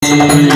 Hare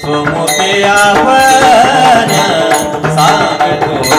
स्वमुखे आपण सांगतो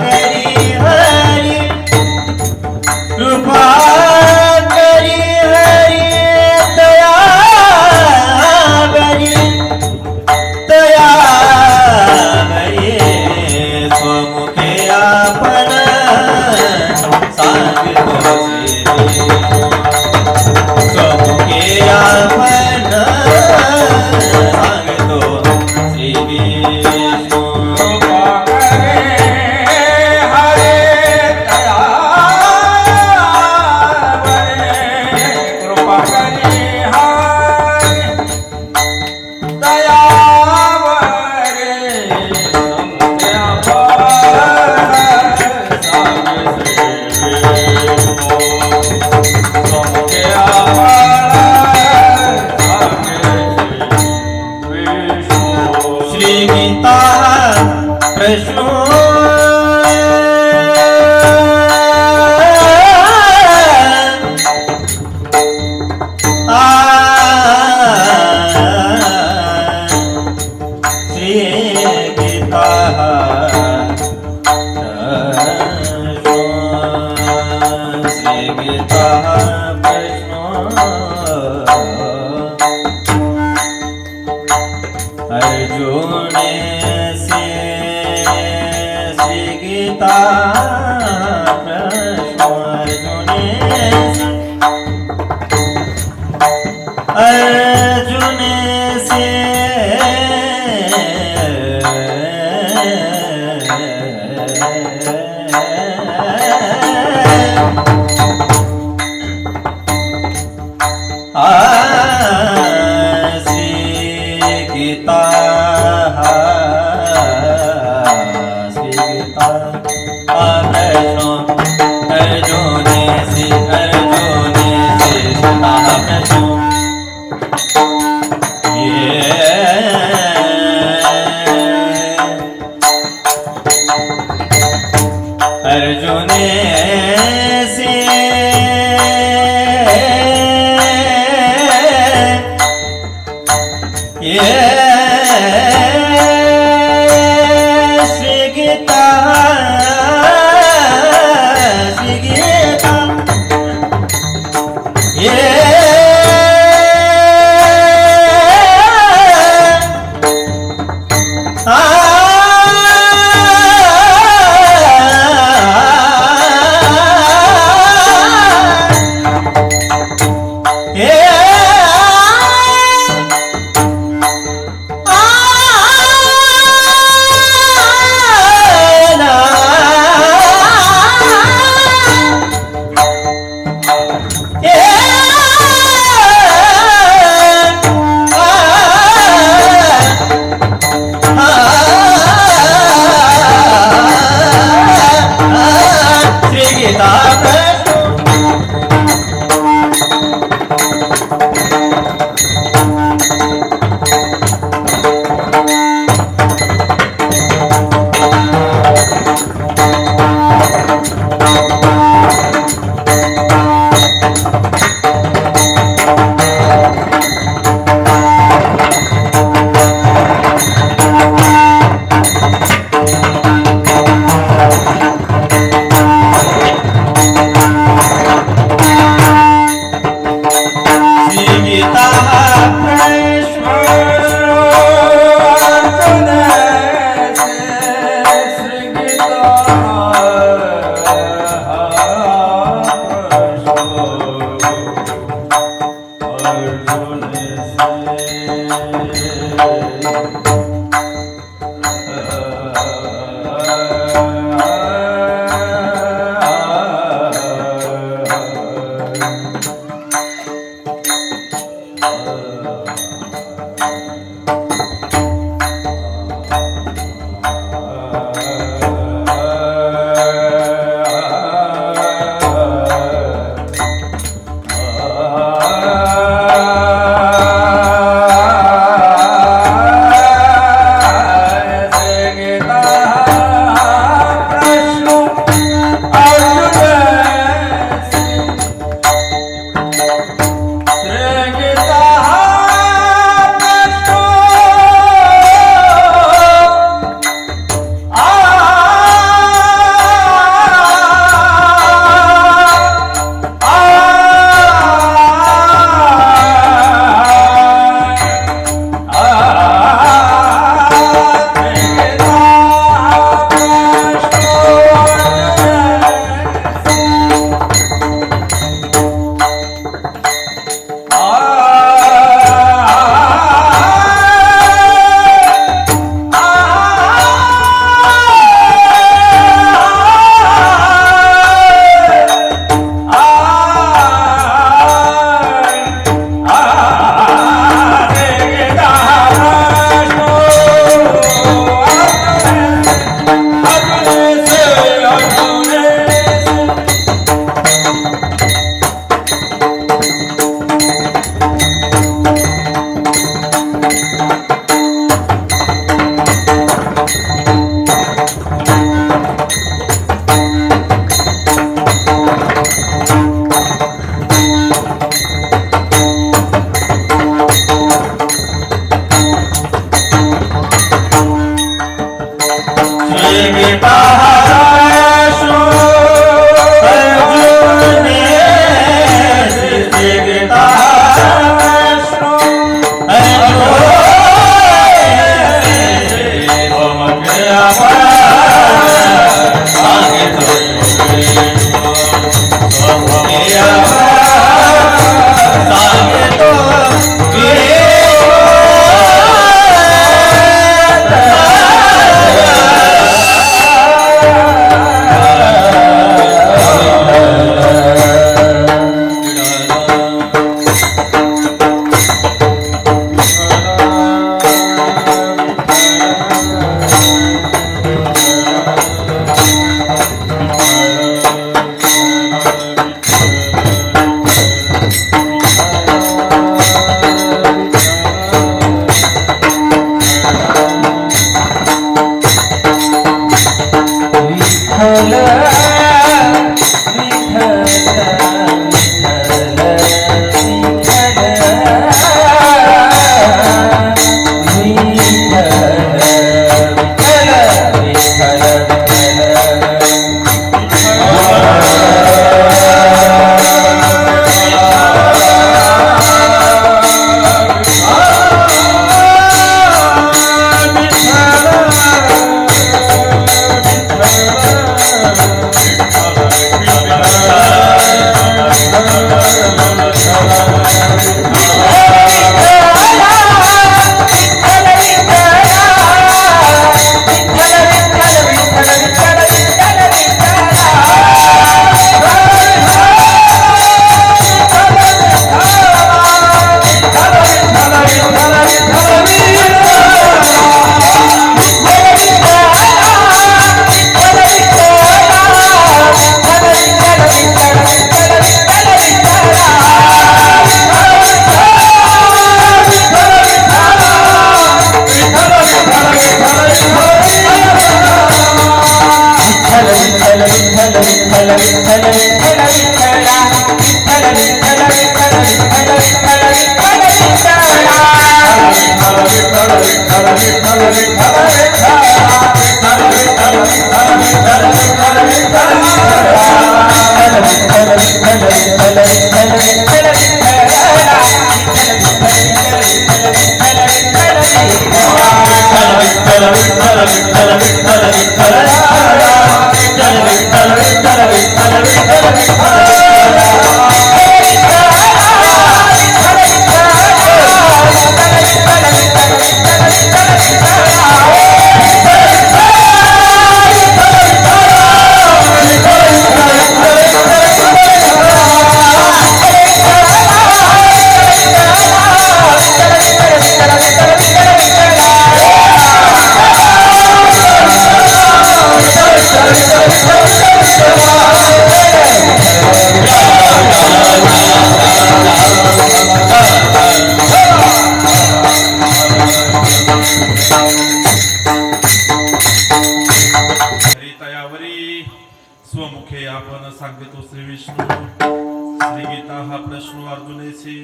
करी हरी कृपा करी हरी दया बरी दया बरी स्वमुखे आपण सांगितो स्वमुखे आपण सांगितो श्री विष्णू प्रश्नो श्री गीता श्री गीता प्रश्नो अर्जुन गीता प्रश्नो अर्जुन से श्री गीता अर्जुन से श्री गीता स्वमुखे आपण सांगितो श्री विष्णू श्री गीता हा प्रश्न अर्जुनेसी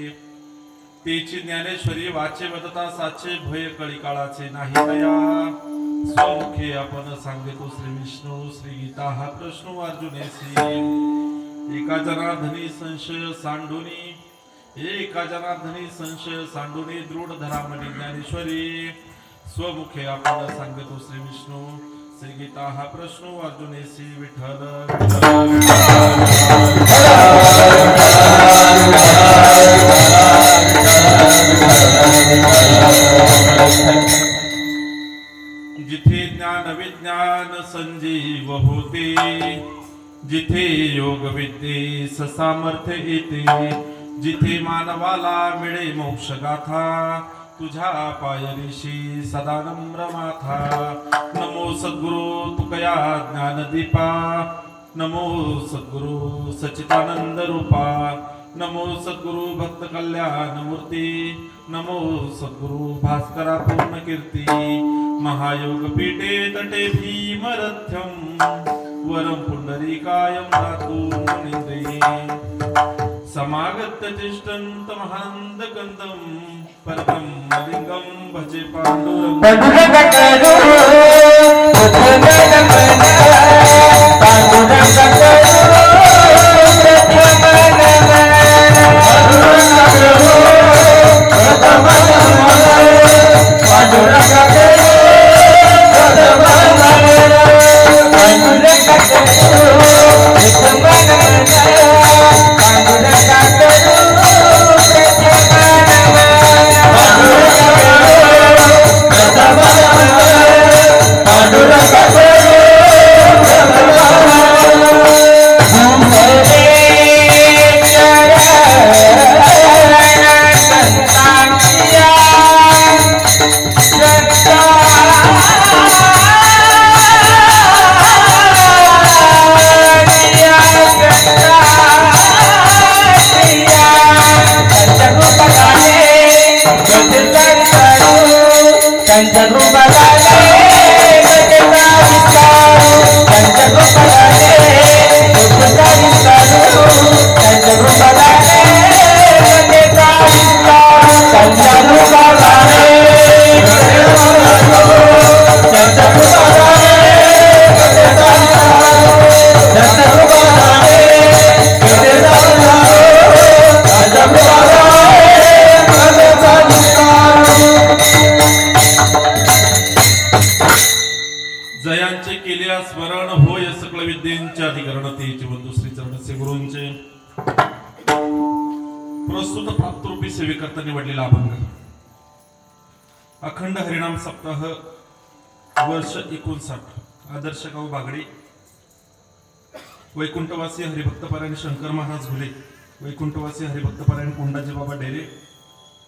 तेची ज्ञानेश्वरी वाचे वदता साचे भय कळी काळाचे नाही दया स्वमुखे आपण सांगितो श्री विष्णू श्री गीता हा प्रश्न अर्जुनेसी एका जनार्दनी संशय सांडूनी एका जनार्दनी संशय सांडूनी दृढ धरामणी ज्ञानेश्वरी स्वमुखे आपण सांगितो श्री विष्णू श्री गीता हा प्रश्न अर्जुनेसी विठ्ठल जिथे ज्ञान विज्ञान संजीव होते जिथे योग विद्येस सामर्थ्य येते जिथे मानवाला मिळे मोक्ष गाथा तुझ्या पायरीशी सदा नम्र माथा नमो सद्गुरु तुकया ज्ञानदीपा नमो सद्गुरु सच्चिदानंद रूपा नमो सद्गुरु भक्त कल्याण मूर्ती नमो सद्गुरु भास्करा पूर्ण कीर्ती महायोग पीठे तटे भीमरथ्यम वरम पुंडरीकायम धातु मुनिंद्रे समागत्य तिष्ठन्त महानन्दकन्दं परतं लिंगं भजे विद्येंचे अधिकरण तेचे बंधू श्री चरणसे गुरूंचे प्रस्तुत प्राप्तरूपी सेवेकरता निवडलेला अभंग अखंड हरिनाम सप्ताह वर्ष 59 आदर्श गाव बागडी वैकुंठवासी हरिभक्तपरायण शंकर महाराज घुले वैकुंठवासी हरिभक्तपरायण कोंडाजी बाबा डेरे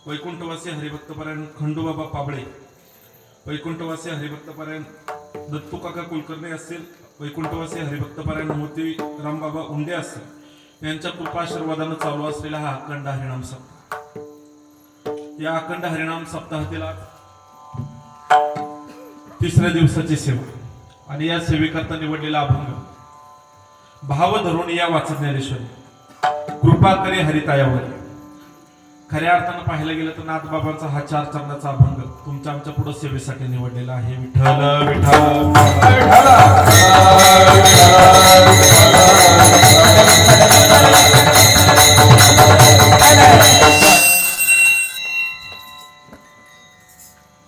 वैकुंठवासी हरिभक्तपरायण खंडूबाबा पाबळे वैकुंठवासी हरिभक्तपरायण दत्तू काका कुलकर्णी असतील वैकुंठवासी हरिभक्तपरायण मोती रामबाबा उंडे असतील यांच्या कृपाशीर्वादानं चालू असलेला हा अखंड हरिनाम सप्ताह या अखंड हरिनाम सप्ताहातील तिसऱ्या दिवसाची सेवा आणि या सेवेकरता निवडलेला अभंग भाव धरून या वाचत ज्ञानेश्वरी कृपा करे हरितायावर खऱ्या अर्थानं पाहायला गेलं तर नाथबाबांचा हा 4 चरणाचा अभंग तुमच्या आमच्या पुढे सेवेसाठी निवडलेला आहे विठ्ठल विठ्ठल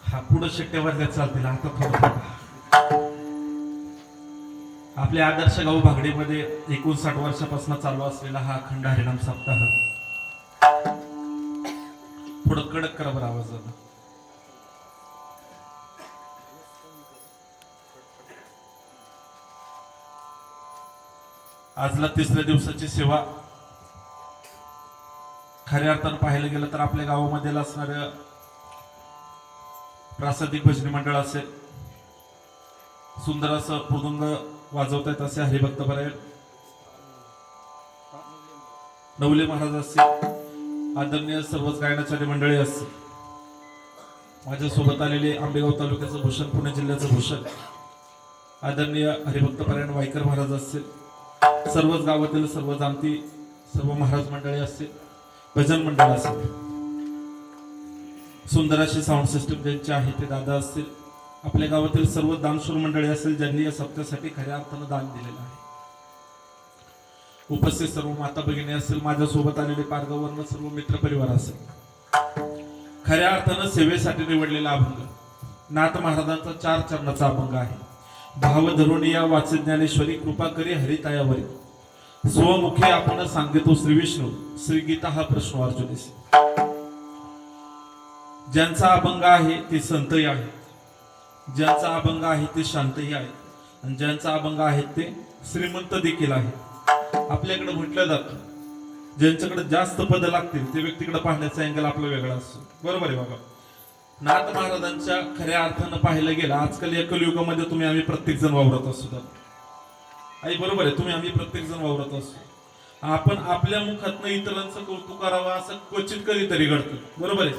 हा पुढे शिट्ट्यावर चालतील आता थोडं आपल्या आदर्श गाव भागडीमध्ये 59 वर्षापासून चालू असलेला हा अखंड हरिनाम सप्ताह पुढं कडक करा बरं आवाजानं आजला तिसऱ्या दिवसाची सेवा खऱ्या अर्थानं पाहायला गेलं तर आपल्या गावामध्ये असणाऱ्या प्रासादिक भजनी मंडळ असेल सुंदर असं मृदुंग वाजवतायत असे हरिभक्तपरायण नवले महाराज असतील आदरणीय सर्वच गायनाचार्य मंडळी असतील माझ्यासोबत आलेले आंबेगाव तालुक्याचं भूषण पुणे जिल्ह्याचं भूषण आदरणीय हरिभक्तपरायण वायकर महाराज असतील सर्वच गावातील सर्व जाणती सर्व महाराज मंडळी असतील भजन मंडळ असेल सुंदर अशी साऊंड सिस्टम ज्यांची आहे ते दादा असतील आपल्या गावातील सर्व दानशूर मंडळी असेल ज्यांनी या सप्त्यासाठी खऱ्या अर्थानं दान दिलेलं आहे उपस्थित सर्व माता भगिनी असतील माझ्यासोबत आलेले पारगाववरून सर्व मित्र परिवार असेल खऱ्या अर्थानं सेवेसाठी निवडलेला अभंग नाथ महाराजांचा 4 चरणाचा अभंग आहे भाव धरून या वाचे ज्ञानेश्वरी कृपा करी हरितायावरी स्वमुखे आपण सांगितो श्री विष्णू श्री गीता हा प्रश्न अर्जुनीस ज्यांचा अभंग आहे ते संतही आहेत ज्यांचा अभंग आहे ते शांतही आहेत आणि ज्यांचा अभंग आहे ते श्रीमंत देखील आहे आपल्याकडे म्हटलं जातं ज्यांच्याकडे जास्त पद लागतील ते व्यक्तीकडे पाहण्याचा अँगल आपला वेगळा असतो बरोबर आहे बाबा नाथ महाराजांच्या खऱ्या अर्थानं पाहायला गेलं आजकाल या कलियुगामध्ये तुम्ही आम्ही प्रत्येक जण वावरत असतो आई बरोबर आहे तुम्ही आम्ही प्रत्येक जण वावरत असतो आपण आपल्या मुखातनं इतरांचं कौतुक करावं असं क्वचित कधीतरी घडतं बरोबर आहे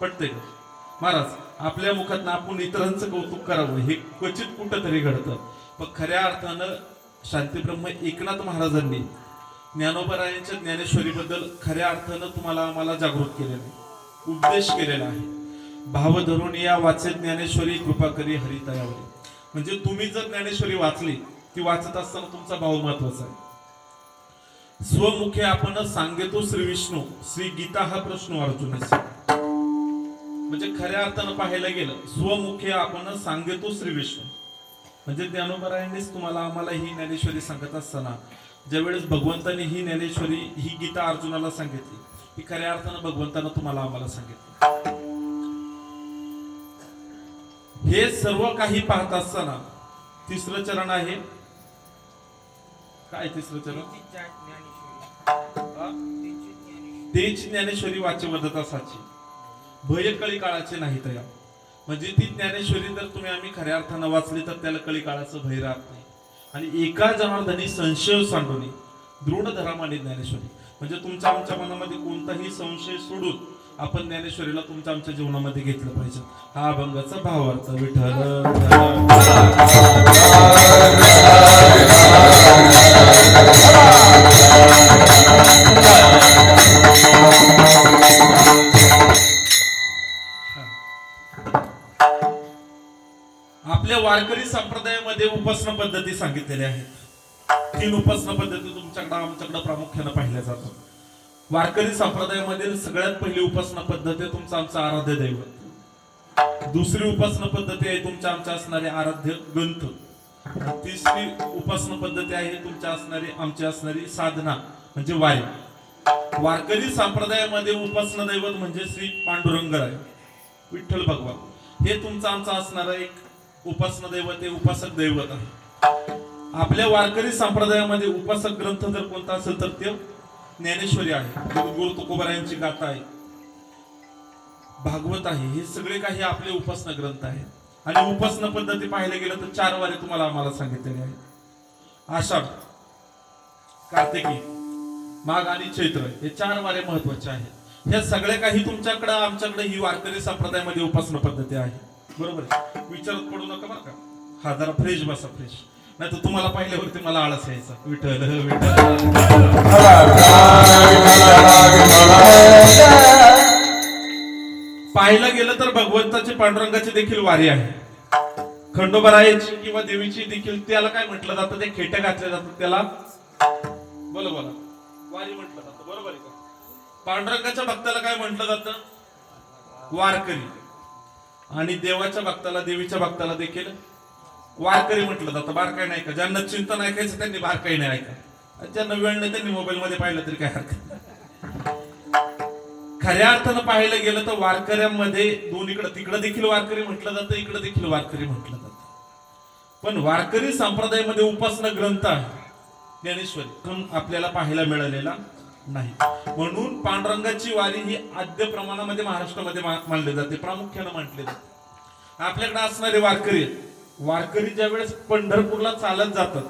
पटते का महाराज आपल्या मुखातनं आपण इतरांचं कौतुक करावं हे क्वचित कुठंतरी घडतं पण खऱ्या अर्थानं शांतीब्रह्म एकनाथ महाराजांनी ज्ञानोबरायांच्या ज्ञानेश्वरीबद्दल खऱ्या अर्थानं तुम्हाला आम्हाला जागृत केलेलं आहे उपदेश केलेला आहे भाव धरून या वाचे ज्ञानेश्वरी कृपा करी हरितायावरी म्हणजे तुम्ही जर ज्ञानेश्वरी वाचली ती वाचत असताना तुमचा भाव महत्वाचा आहे स्वमुखे आपण सांगतो श्री विष्णू श्री गीता हा प्रश्न अर्जुन म्हणजे खऱ्या अर्थानं पाहायला गेलं स्वमुखे आपण सांगतो श्री विष्णू म्हणजे ज्ञानोबरायांनीच तुम्हाला आम्हाला ही ज्ञानेश्वरी सांगत असताना ज्यावेळेस भगवंताने ही ज्ञानेश्वरी ही गीता अर्जुनाला सांगितली ही खऱ्या अर्थानं भगवंतानं तुम्हाला आम्हाला सांगितली हे सर्व काही पाहत असताना तिसरं चरण आहे काय तिसरं चरण तेच ज्ञानेश्वरी वाचे वदता साची भय कळी काळाचे नाही तया म्हणजे ती ज्ञानेश्वरी जर तुम्ही आम्ही खऱ्या अर्थानं वाचली तर त्याला कळी काळाचं भय राहत नाही आणि एका जनार्दनी संशय सांडून दृढ धरामाने ज्ञानेश्वरी म्हणजे तुमच्या आमच्या मनामध्ये कोणताही संशय सोडून आपण ज्ञानेश्वरीला तुमच्या आमच्या जीवनामध्ये घेतलं पाहिजे हा अभंगाचा भावार्थ विठ्ठल आपल्या वारकरी संप्रदायामध्ये उपासना पद्धती सांगितलेल्या आहेत 3 उपासना पद्धती तुमच्याकडे आमच्याकडे प्रामुख्याने पाहिल्या जातात वारकरी संप्रदायामधील सगळ्यात पहिली उपासना पद्धत आहे तुमचं आमचं आराध्य दैवत दुसरी उपासना पद्धती आहे तुमच्या आमच्या असणारे आराध्य ग्रंथ तिसरी उपासना पद्धती आहे तुमच्या असणारी आमची असणारी साधना म्हणजे वारी. वारकरी संप्रदायामध्ये उपासना दैवत म्हणजे श्री पांडुरंगराय विठ्ठल भगवान हे तुमचं आमचं असणारं एक उपासना दैवत आहे, उपासक दैवत आहे. आपल्या वारकरी संप्रदायामध्ये उपासक ग्रंथ जर कोणता असेल तर ते ज्ञानेश्वरी आहे, गुरु तुकोबारायांची गाथा आहे, भागवत आहे. हे सगळे काही आपले उपासना ग्रंथ आहेत. आणि उपासना पद्धती पाहायला गेलं तर 4 वारे तुम्हाला आम्हाला सांगितलेले आहे. आषाढ, कार्तिकी, माघ आणि चैत्र हे 4 वारे महत्वाचे आहेत. हे सगळे काही तुमच्याकडे आमच्याकडे ही वारकरी संप्रदायामध्ये उपासना पद्धती आहे. बरोबर आहे, विचारत पडू नका बरं का. हा जरा फ्रेश बसा, फ्रेश, नाही तर तुम्हाला पाहिल्यावरती मला आळस यायचा. विठ्ठल विठ्ठल. पाहायला गेलं तर भगवंताचे पांडुरंगाचे देखील वारी आहे. खंडोबारायाची किंवा देवीची देखील त्याला काय म्हटलं जातं, ते खेट्या घातल्या जातात त्याला बोला बोला वारी म्हटलं जातं. बरोबर आहे का? पांडुरंगाच्या भक्ताला काय म्हटलं जातं? वारकरी. आणि देवाच्या भक्ताला, देवीच्या भक्ताला देखील वारकरी म्हटलं जातं. बारकाई नाही का? ज्यांना चिंतन ऐकायचं त्यांनी बारकाई नाही ऐका, ज्यांना वेळ नाही त्यांनी मोबाईल मध्ये पाहिलं तरी काय हरकत नाही. खऱ्या अर्थानं पाहायला गेलं तर वारकऱ्यांमध्ये दोन्हीकडे, तिकडे देखील वारकरी म्हटलं जातं, इकडे देखील वारकरी म्हटलं जातं. पण वारकरी संप्रदायामध्ये उपासना ग्रंथ आहे ज्ञानेश्वरी, पण आपल्याला पाहायला मिळालेला नाही. म्हणून पांडुरंगाची वारी ही आद्य प्रमाणामध्ये महाराष्ट्रामध्ये मानली जाते, प्रामुख्याने म्हटले जाते. आपल्याकडे असणारे वारकरी, वारकरी ज्या वेळेस पंढरपूरला चालत जातात,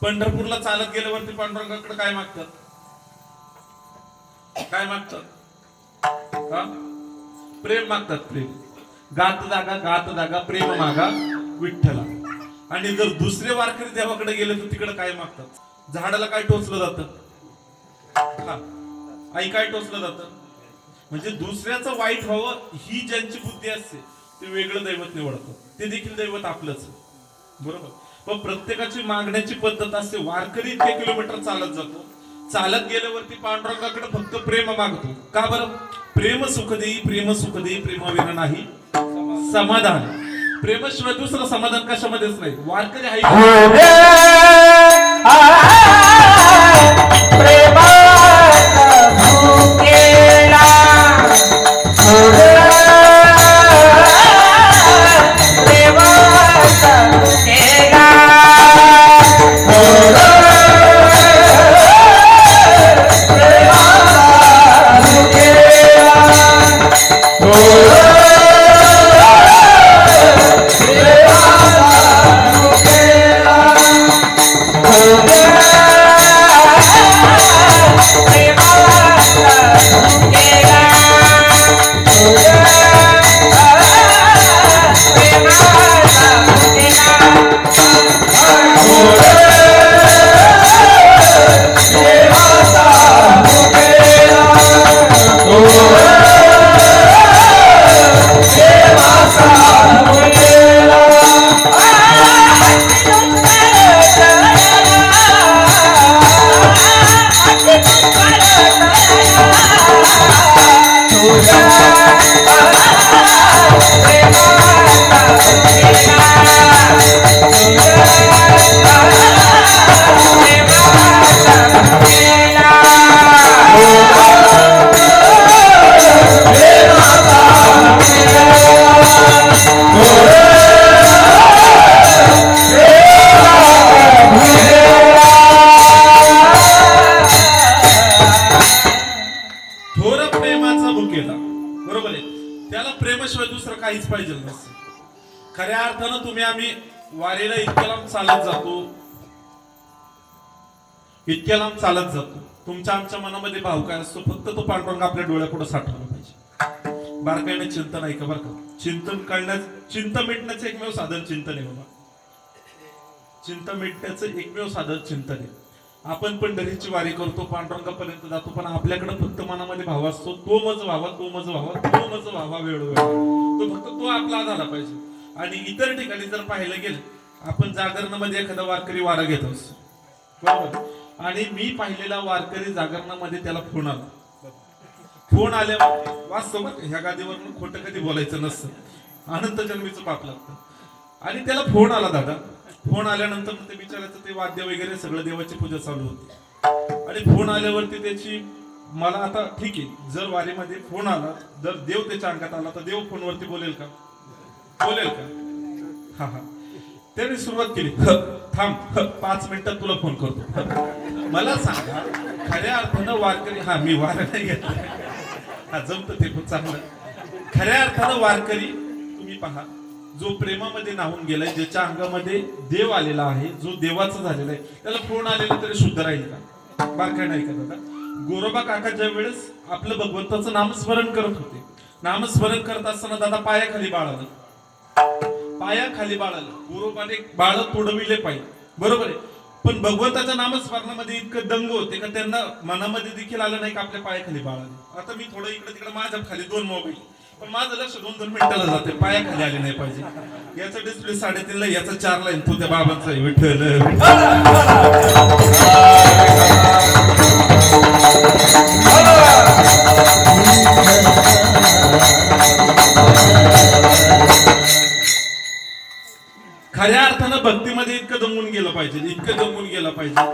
पंढरपूरला चालत गेल्यावरती पांडुरंगाकडे काय मागतात? काय मागतात? प्रेम मागतात. प्रेम. गात जागा प्रेम मागा विठ्ठला. आणि जर दुसरे वारकरी देवाकडे गेले तर तिकडे काय मागतात? झाडाला काय टोचलं जातं? आई काय टोचलं जातं? म्हणजे दुसऱ्याचं वाईट व्हावं ही ज्यांची बुद्धी असते ते वेगळं दैवत निवडतं, ते देखील दैवत आपलंच. बरोबर. पण प्रत्येकाची मागण्याची पद्धत असते. वारकरी इतके किलोमीटर चालत जातो, चालत गेल्यावरती पांडुरंगाकडे फक्त प्रेम मागतो. का बरं? प्रेम सुख देई, प्रेम सुख देई, प्रेमाविना नाही समाधान. प्रेमाशिवाय दुसरं समाधान कशामध्येच नाही. वारकरी आहे काहीच पाहिजे नसतं. खऱ्या अर्थानं तुम्ही आम्ही वारीला इतक्या लांब चालत जातो, इतक्या लांब चालत जातो. तुमच्या आमच्या मनामध्ये भाव काय असतो? फक्त तो पांडुरंग आपल्या डोळ्यापुढे साठवला पाहिजे. बारकाईने चिंतन ऐका बरं का. चिंतन करण्यास, चिंता मिटण्याचं एकमेव साधन चिंतन आहे बाबा. चिंता मिटण्याचं एकमेव साधन चिंतन आहे. आपण पंढरीची वारी करतो, पांडुरंगापर्यंत जातो, पण आपल्याकडे फक्त मनामध्ये भाव असतो, तो मज व्हावा, तो मज व्हावा, तो मज व्हावा, वेळोवेळी तो फक्त तो आपला झाला पाहिजे. आणि इतर ठिकाणी जर पाहायला गेलं, आपण जागरणामध्ये एखादा वारकरी वारा घेत असतो, बरोबर. आणि मी पाहिलेला वारकरी जागरणामध्ये त्याला फोन आला. फोन आल्यावर वास्तव ह्या गादीवर खोटं कधी बोलायचं नसतं, अनंत जन्मीचं पाप लागतं. आणि त्याला फोन आला, दादा फोन आल्यानंतर ते बिचारायचं ते वाद्य वगैरे सगळं देवाची पूजा चालू होती आणि फोन आल्यावरती त्याची मला आता ठीक आहे जर वारीमध्ये फोन आला जर देव त्याच्या अंगात आला तर देव फोनवरती बोलेल का बोलेल का हा त्याने सुरुवात केली थांब 5 मिनिटात तुला फोन करतो मला सांगा खऱ्या अर्थानं वारकरी हा मी वार नाही घेतला हा जमतं ते पण चांगलं खऱ्या अर्थानं वारकरी तुम्ही पहा जो प्रेमामध्ये नाहून गेलाय ज्याच्या अंगामध्ये देव आलेला आहे जो देवाचा झालेला आहे त्याला फोन आलेला तरी शुद्ध राहील का बारकाय नाही का दादा गोरोबा काका ज्या वेळेस आपलं भगवंताचं नामस्मरण करत होते नामस्मरण करत असताना दादा पायाखाली बाळालं गोरोबाने बाळ तोडविले पाहिजे बरोबर आहे पण भगवंताच्या नामस्मरणामध्ये इतकं दंग होते का त्यांना मनामध्ये देखील आलं नाही का आपल्या पायाखाली बाळाले आता मी थोडं इकडे तिकडे माझ्या खाली 2 मोबाईल पण माझं लक्ष 2-2 मिनिटाला जाते पायाखाली आले नाही पाहिजे याचा डिस्प्ले 3.5 ला याचा 4 ला तो त्या बाबांचा आहे विठ्ठल खऱ्या अर्थानं भक्तीमध्ये इतकं जमून गेलं पाहिजे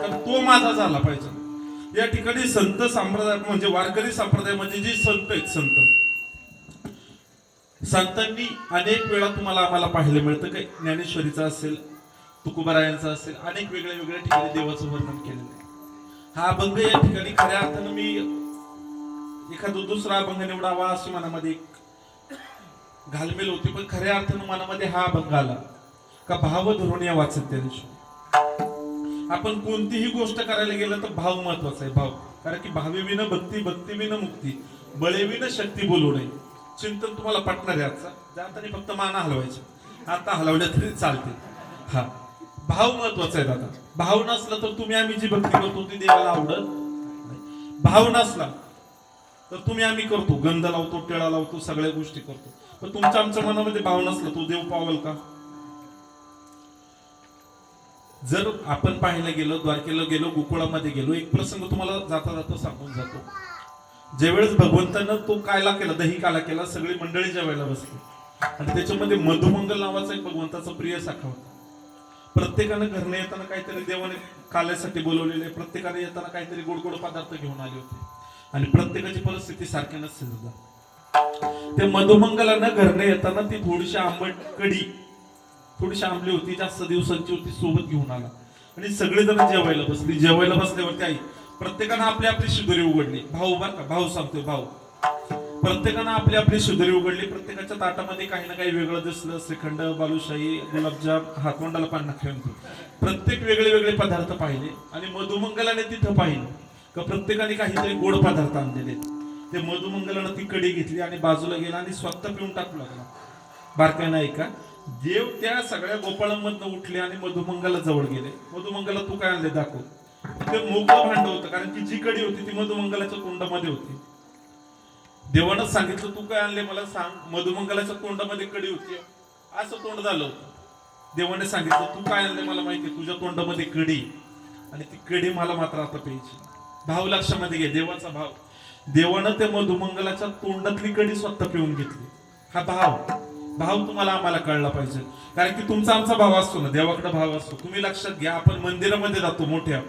तर तो माझा झाला पाहिजे या ठिकाणी संत संप्रदाय म्हणजे वारकरी संप्रदाय म्हणजे जे संत आहेत संतांनी अनेक वेळा तुम्हाला आम्हाला पाहायला मिळतं काही ज्ञानेश्वरीचा असेल तुकोबारायांचा असेल अनेक वेगळ्या ठिकाणी देवाचं वर्णन केलेलं आहे हा अभंग या ठिकाणी खऱ्या अर्थानं मी एखादा दुसरा अभंग निवडावा अशी मनामध्ये घालमेल होती पण खऱ्या अर्थानं मनामध्ये हा अभंग आला का भाव धरून या वाचत त्या दिवशी आपण कोणतीही गोष्ट करायला गेलं तर भाव महत्वाचा आहे भाव कारण की भावेविना भक्ती भक्तीविना मुक्ती बळेविना शक्ती बोलू नये चिंतन तुम्हाला पटणार आहे आजचा जाताना फक्त माना हलवायचे आता हलवल्या तरी चालते हा भाव महत्वाचा आहे दादा भाव नसला तर तुम्ही आम्ही जी भक्ती करतो ती देवाला आवडत भाव नसला तर तुम्ही आम्ही करतो गंध लावतो टिळा लावतो सगळ्या गोष्टी करतो पण तुमच्या आमच्या मनामध्ये भाव नसला तो देव पावल का जर आपण पाहायला गेलो द्वारकेला गेलो गोकुळामध्ये गेलो एक प्रसंग तुम्हाला जाता जाता सांगून जातो ज्यावेळेस भगवंतानं तो कायला केला दही काला केला सगळी मंडळी जेवायला बसली आणि त्याच्यामध्ये मधुमंगल नावाचा एक भगवंताचा प्रिय साखा होता प्रत्येकानं घरने येताना काहीतरी देवाने काल्यासाठी बोलवलेले प्रत्येकाने येताना काहीतरी गोड गोड पदार्थ घेऊन आले होते आणि प्रत्येकाची परिस्थिती सारखी नसते सुद्धा त्या मधुमंगलानं घरने येताना ती थोडीशी आंबट कढी थोडीशी आंबली होती जास्त दिवसांची होती सोबत घेऊन आला आणि सगळेजण जेवायला बसल्यावरती आई प्रत्येकानं आपली आपली शिदोरी उघडली भाऊ बर का भाऊ सांगतोय भाऊ प्रत्येकानं आपली आपली शिदोरी उघडली प्रत्येकाच्या ताटामध्ये काही ना काही वेगळं दिसलं श्रीखंड बालुशाही गुलाबजाम हातवंडाला पान खेळून प्रत्येक वेगळे पदार्थ पाहिले आणि मधुमंगलाने तिथं पाहिलं का प्रत्येकाने काहीतरी गोड पदार्थ आणलेले ते मधुमंगलानं ती कडी घेतली आणि बाजूला गेला आणि स्वतः पिऊन टाकू लागला बारकाय नाही का देव त्या सगळ्या गोपाळांमधनं उठले आणि मधुमंगला जवळ गेले मधुमंगला तू काय आणले दाखव ते मोकळं भांड होतं कारण की जी कडी होती ती मधुमंगलाच्या तोंडामध्ये होती देवानं सांगितलं तू काय आणले मला सांग मधुमंगलाच्या तोंडामध्ये कडी होती असं तोंड झालं होतं देवाने सांगितलं तू काय आणले मला माहिती तुझ्या तोंडामध्ये कडी आणि ती कडी मला मात्र आता प्यायची भाव लक्षामध्ये घे देवाचा भाव देवानं त्या मधुमंगलाच्या तोंडातली कडी स्वतः पिऊन घेतली हा भाव तुम्हाला आम्हाला कळला पाहिजे कारण की तुमचा आमचा भाव असतो ना देवाकडे भाव असतो तुम्ही लक्षात घ्या आपण मंदिरामध्ये जातो मोठ्या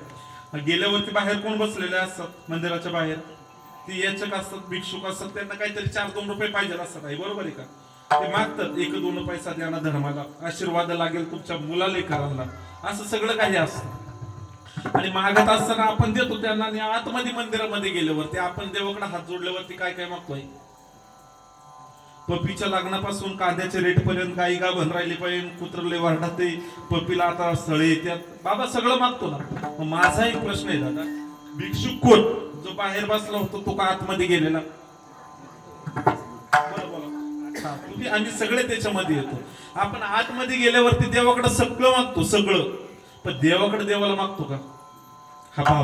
गेल्यावरती बाहेर कोण बसलेले असतात मंदिराच्या बाहेर ती याचक असतात भिक्षुक असतात त्यांना काहीतरी 4-2 रुपये पाहिजे असतात आई बरोबर आहे का ते मागतात 1-2 पैसा द्या ना धर्माला आशीर्वाद लागेल तुमच्या मुलाला लेकरांना असं सगळं काही असतं आणि मागत असताना आपण देतो त्यांना आणि आतमध्ये मंदिरामध्ये गेल्यावरती आपण देवाकडे हात जोडल्यावरती काय काय मागतोय पपीच्या लग्नापासून कांद्याचे रेट पर्यंत गाई गा बन राहिली पाहिजे कुत्रले वाढते पपीला आता स्थळे येतात बाबा सगळं मागतो ना माझा एक प्रश्न आहे दादा भिक्षुक कोण जो बाहेर बसला होता तो का आतमध्ये गेलेला आम्ही सगळे त्याच्यामध्ये येतो आपण आतमध्ये गेल्यावरती देवाकडे सगळं मागतो सगळं पण देवाकडे देवाला मागतो का हा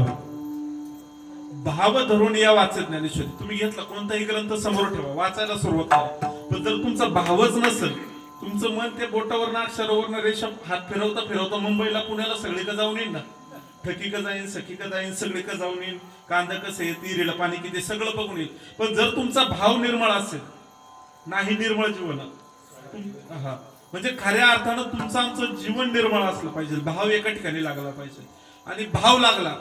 भाव धरून या वाचत ज्ञानेश्वरी तुम्ही घेतला कोणताही ग्रंथ समोर ठेवा वाचायला सुरुवात करा पण जर तुमचा भावच नसेल तुमचं मन त्या बोटावर अक्षरावर रेषा हात फिरवता मुंबईला पुण्याला सगळीकडे जाऊन येईल ना ठकी का जाईन सखी का जाईन सगळीकडे जाऊन येईल कांदा कसं आहे तिरेला पाणी किती सगळं बघून येईल पण जर तुमचा भाव निर्मळ असेल नाही निर्मळ जीवन म्हणजे खऱ्या अर्थानं तुमचं आमचं जीवन निर्मळ असलं पाहिजे, भाव एका ठिकाणी लागला पाहिजे. आणि भाव लागला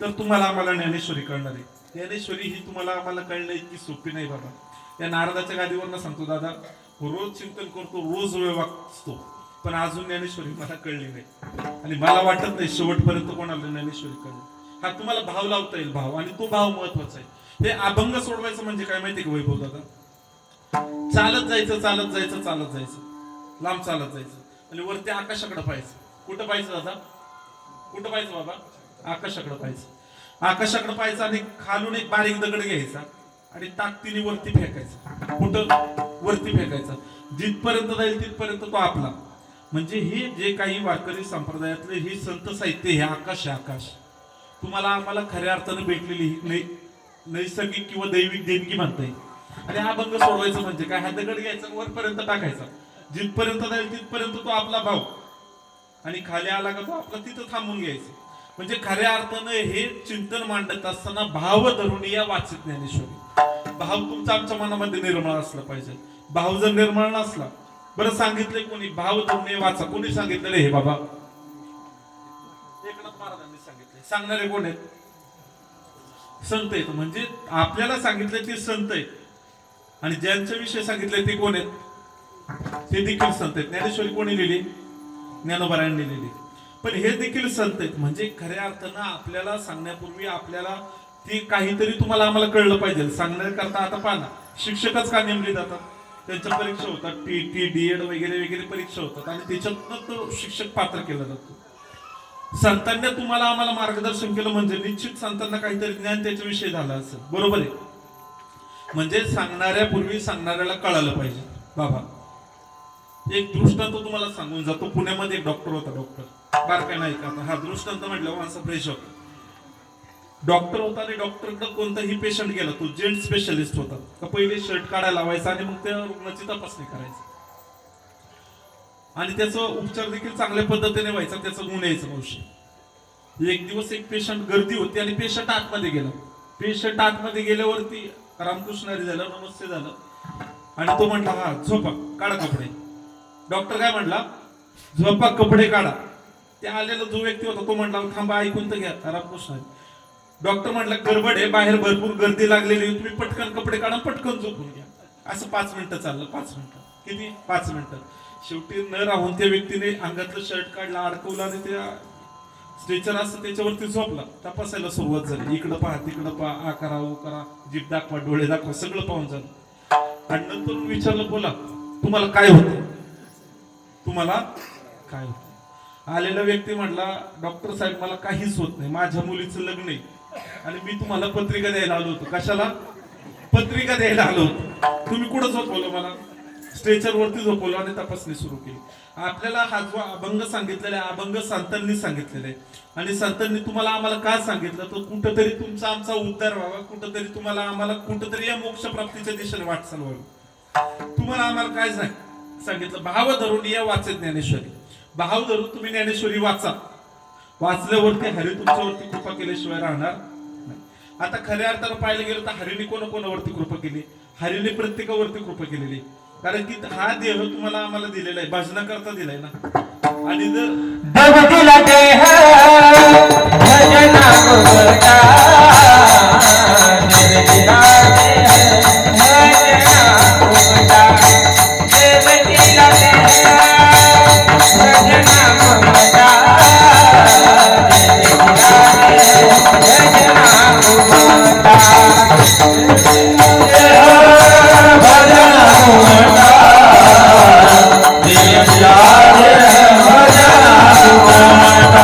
तर तुम्हाला आम्हाला ज्ञानेश्वरी कळणार आहे. ज्ञानेश्वरी ही तुम्हाला आम्हाला कळणं इतकी सोपी नाही बाबा. या नारदाच्या गादीवरनं सांगतो दादा, रोज चिंतन करतो, रोज वेळ वाचतो, पण अजून ज्ञानेश्वरी मला कळली नाही. आणि मला वाटत नाही शेवटपर्यंत कोणाला ज्ञानेश्वरी कळली. हा तुम्हाला भाव लावता येईल, भाव, आणि तो भाव महत्वाचा आहे. हे अभंग सोडवायचं म्हणजे काय माहिती का वैभव दादा? चालत जायचं, चालत जायचं, चालत जायचं, लांब चालत जायचं आणि वरती आकाशाकडे पाहायचं. कुठं पाहायचं दादा? कुठं पाहायचं बाबा? आकाशाकडे पाहायचं. आकाशाकडे पाहायचं आणि खालून एक बारीक दगड घ्यायचा आणि ताकदीने वरती फेकायचा. कुठं? वरती फेकायचा. जिथपर्यंत जाईल तिथपर्यंत तो आपला. म्हणजे हे जे काही वारकरी संप्रदायातले हे संत साहित्य, हे आकाश आहे, आकाश. तुम्हाला आम्हाला खऱ्या अर्थानं भेटलेली ही नैसर्गिक किंवा दैविक देणगी म्हणता येईल. आणि अभंग सोडवायचं म्हणजे काय? हा दगड घ्यायचा, वरपर्यंत टाकायचा, जिथपर्यंत जाईल तिथपर्यंत तो आपला भाव, आणि खाली आला का तो आपला तिथं थांबून घ्यायचं. म्हणजे खऱ्या अर्थानं हे चिंतन मांडत असताना भाव धरून या वाचित ज्ञानेश्वरी. भाव तुमचा आमच्या मनामध्ये निर्मळ असला पाहिजे. भाव जर निर्मळ नसला, बरं सांगितलंय कोणी? भाव धरून वाचा. कोणी सांगितलेलं हे बाबा? एकनाथ महाराजांनी सांगितले. सांगणारे कोण आहेत? संत आहेत. म्हणजे आपल्याला सांगितले ते संत आहेत, आणि ज्यांच्या विषयी सांगितले ते कोण आहेत? ते देखील संत आहेत. ज्ञानेश्वरी कोणी लिहिली? ज्ञानोबारायांनी लिहिली. पण हे देखील संत आहेत. म्हणजे खऱ्या अर्थानं आपल्याला सांगण्यापूर्वी आपल्याला ते काहीतरी तुम्हाला आम्हाला कळलं पाहिजे. सांगण्याकरता आता पाहा ना, शिक्षकच का नेमले जातात? त्यांच्या परीक्षा होतात, टी डीएड वगैरे वगैरे परीक्षा होतात, आणि त्याच्यातनं तो शिक्षक पात्र केला जातो. संतांनी तुम्हाला आम्हाला मार्गदर्शन केलं म्हणजे निश्चित संतांना काहीतरी ज्ञान त्याच्याविषयी झालं असेल, बरोबर आहे? म्हणजे सांगणाऱ्यापूर्वी सांगणाऱ्याला कळालं पाहिजे. बाबा एक दृष्टांत तुम्हाला सांगून जातो. पुण्यामध्ये एक डॉक्टर होता, डॉक्टर बारकाय नाही का? हा दृष्टांत म्हटलं माणसं फ्रेश होता. डॉक्टर होता आणि डॉक्टरकडे कोणताही पेशंट गेला, तो जेंट स्पेशलिस्ट होता, तर पहिले शर्ट काढायला लावायचा आणि मग त्या रुग्णाची तपासणी करायची, आणि त्याचा उपचार देखील चांगल्या पद्धतीने व्हायचा, त्याचं गुण यायचं औषध. एक दिवस एक पेशंट, गर्दी होती आणि पेशंट आतमध्ये गेला. पेशंट आतमध्ये गेल्यावरती रामकृष्ण हरी झालं, नमस्ते झालं, आणि तो म्हटला हा झोपा, काढा कपडे. डॉक्टर काय म्हटला? झोपा, कपडे काढा. ते आलेला जो व्यक्ती होता तो म्हटला थांबा, ऐकून तर घ्या रामकृष्ण. डॉक्टर म्हटला गडबड आहे, बाहेर भरपूर गर्दी लागलेली, तुम्ही पटकन कपडे काढा, पटकन झोपून घ्या. असं 5 मिनिटं चाललं. 5 मिनिटं किती? 5 मिनिटं. शेवटी न राहून त्या व्यक्तीने अंगातलं शर्ट काढला, अडकवला आणि त्या स्ट्रेचर असं त्याच्यावरती झोपला. तपासायला सुरुवात झाली. इकडं पहा, तिकडं पहा, आ करा, ओ करा, जीभ दाखवा, डोळे दाखवा, सगळं पाहून झालं. आणि नंतर विचारलं बोला तुम्हाला काय होतं? तुम्हाला काय होतं? आलेला व्यक्ती म्हटला डॉक्टर साहेब मला काहीच होत नाही, माझ्या मुलीचं लग्न आहे आणि मी तुम्हाला पत्रिका द्यायला आलो होतो. कशाला? पत्रिका द्यायला आलो होतो. तुम्ही कुठं झोपवलं मला? स्ट्रेचर वरती झोपवलं आणि तपासणी सुरू केली. आपल्याला हा जो अभंग सांगितलेला आहे, अभंग संतांनी सांगितलेला आहे, आणि संतांनी तुम्हाला आम्हाला का सांगितलं? तर कुठंतरी तुमचा आमचा उद्धार व्हावा, कुठंतरी तुम्हाला आम्हाला कुठंतरी या मोक्ष प्राप्तीच्या दिशेने वाटचाल व्हावी. तुम्हाला आम्हाला काय सांगितलं? भाव धरून या वाचे ज्ञानेश्वरी. भाव धरून तुम्ही ज्ञानेश्वरी वाचा. वाचल्यावरती हरी तुमच्यावरती कृपा केल्याशिवाय राहणार नाही. आता खऱ्या अर्थानं पाहायला गेलं तर हरीने कोणावरती कृपा केली? हरीने प्रत्येकावरती कृपा केलेली. कारण की हा देह तुम्हाला आम्हाला दिलेला आहे, भजनाकरता दिलाय ना. आणि जर दिला देह भजना मुक्ता, दिला देह भजना मुक्ता, देव दिला देह भजना मुक्ता, देव दिला देह भजना मुक्ता,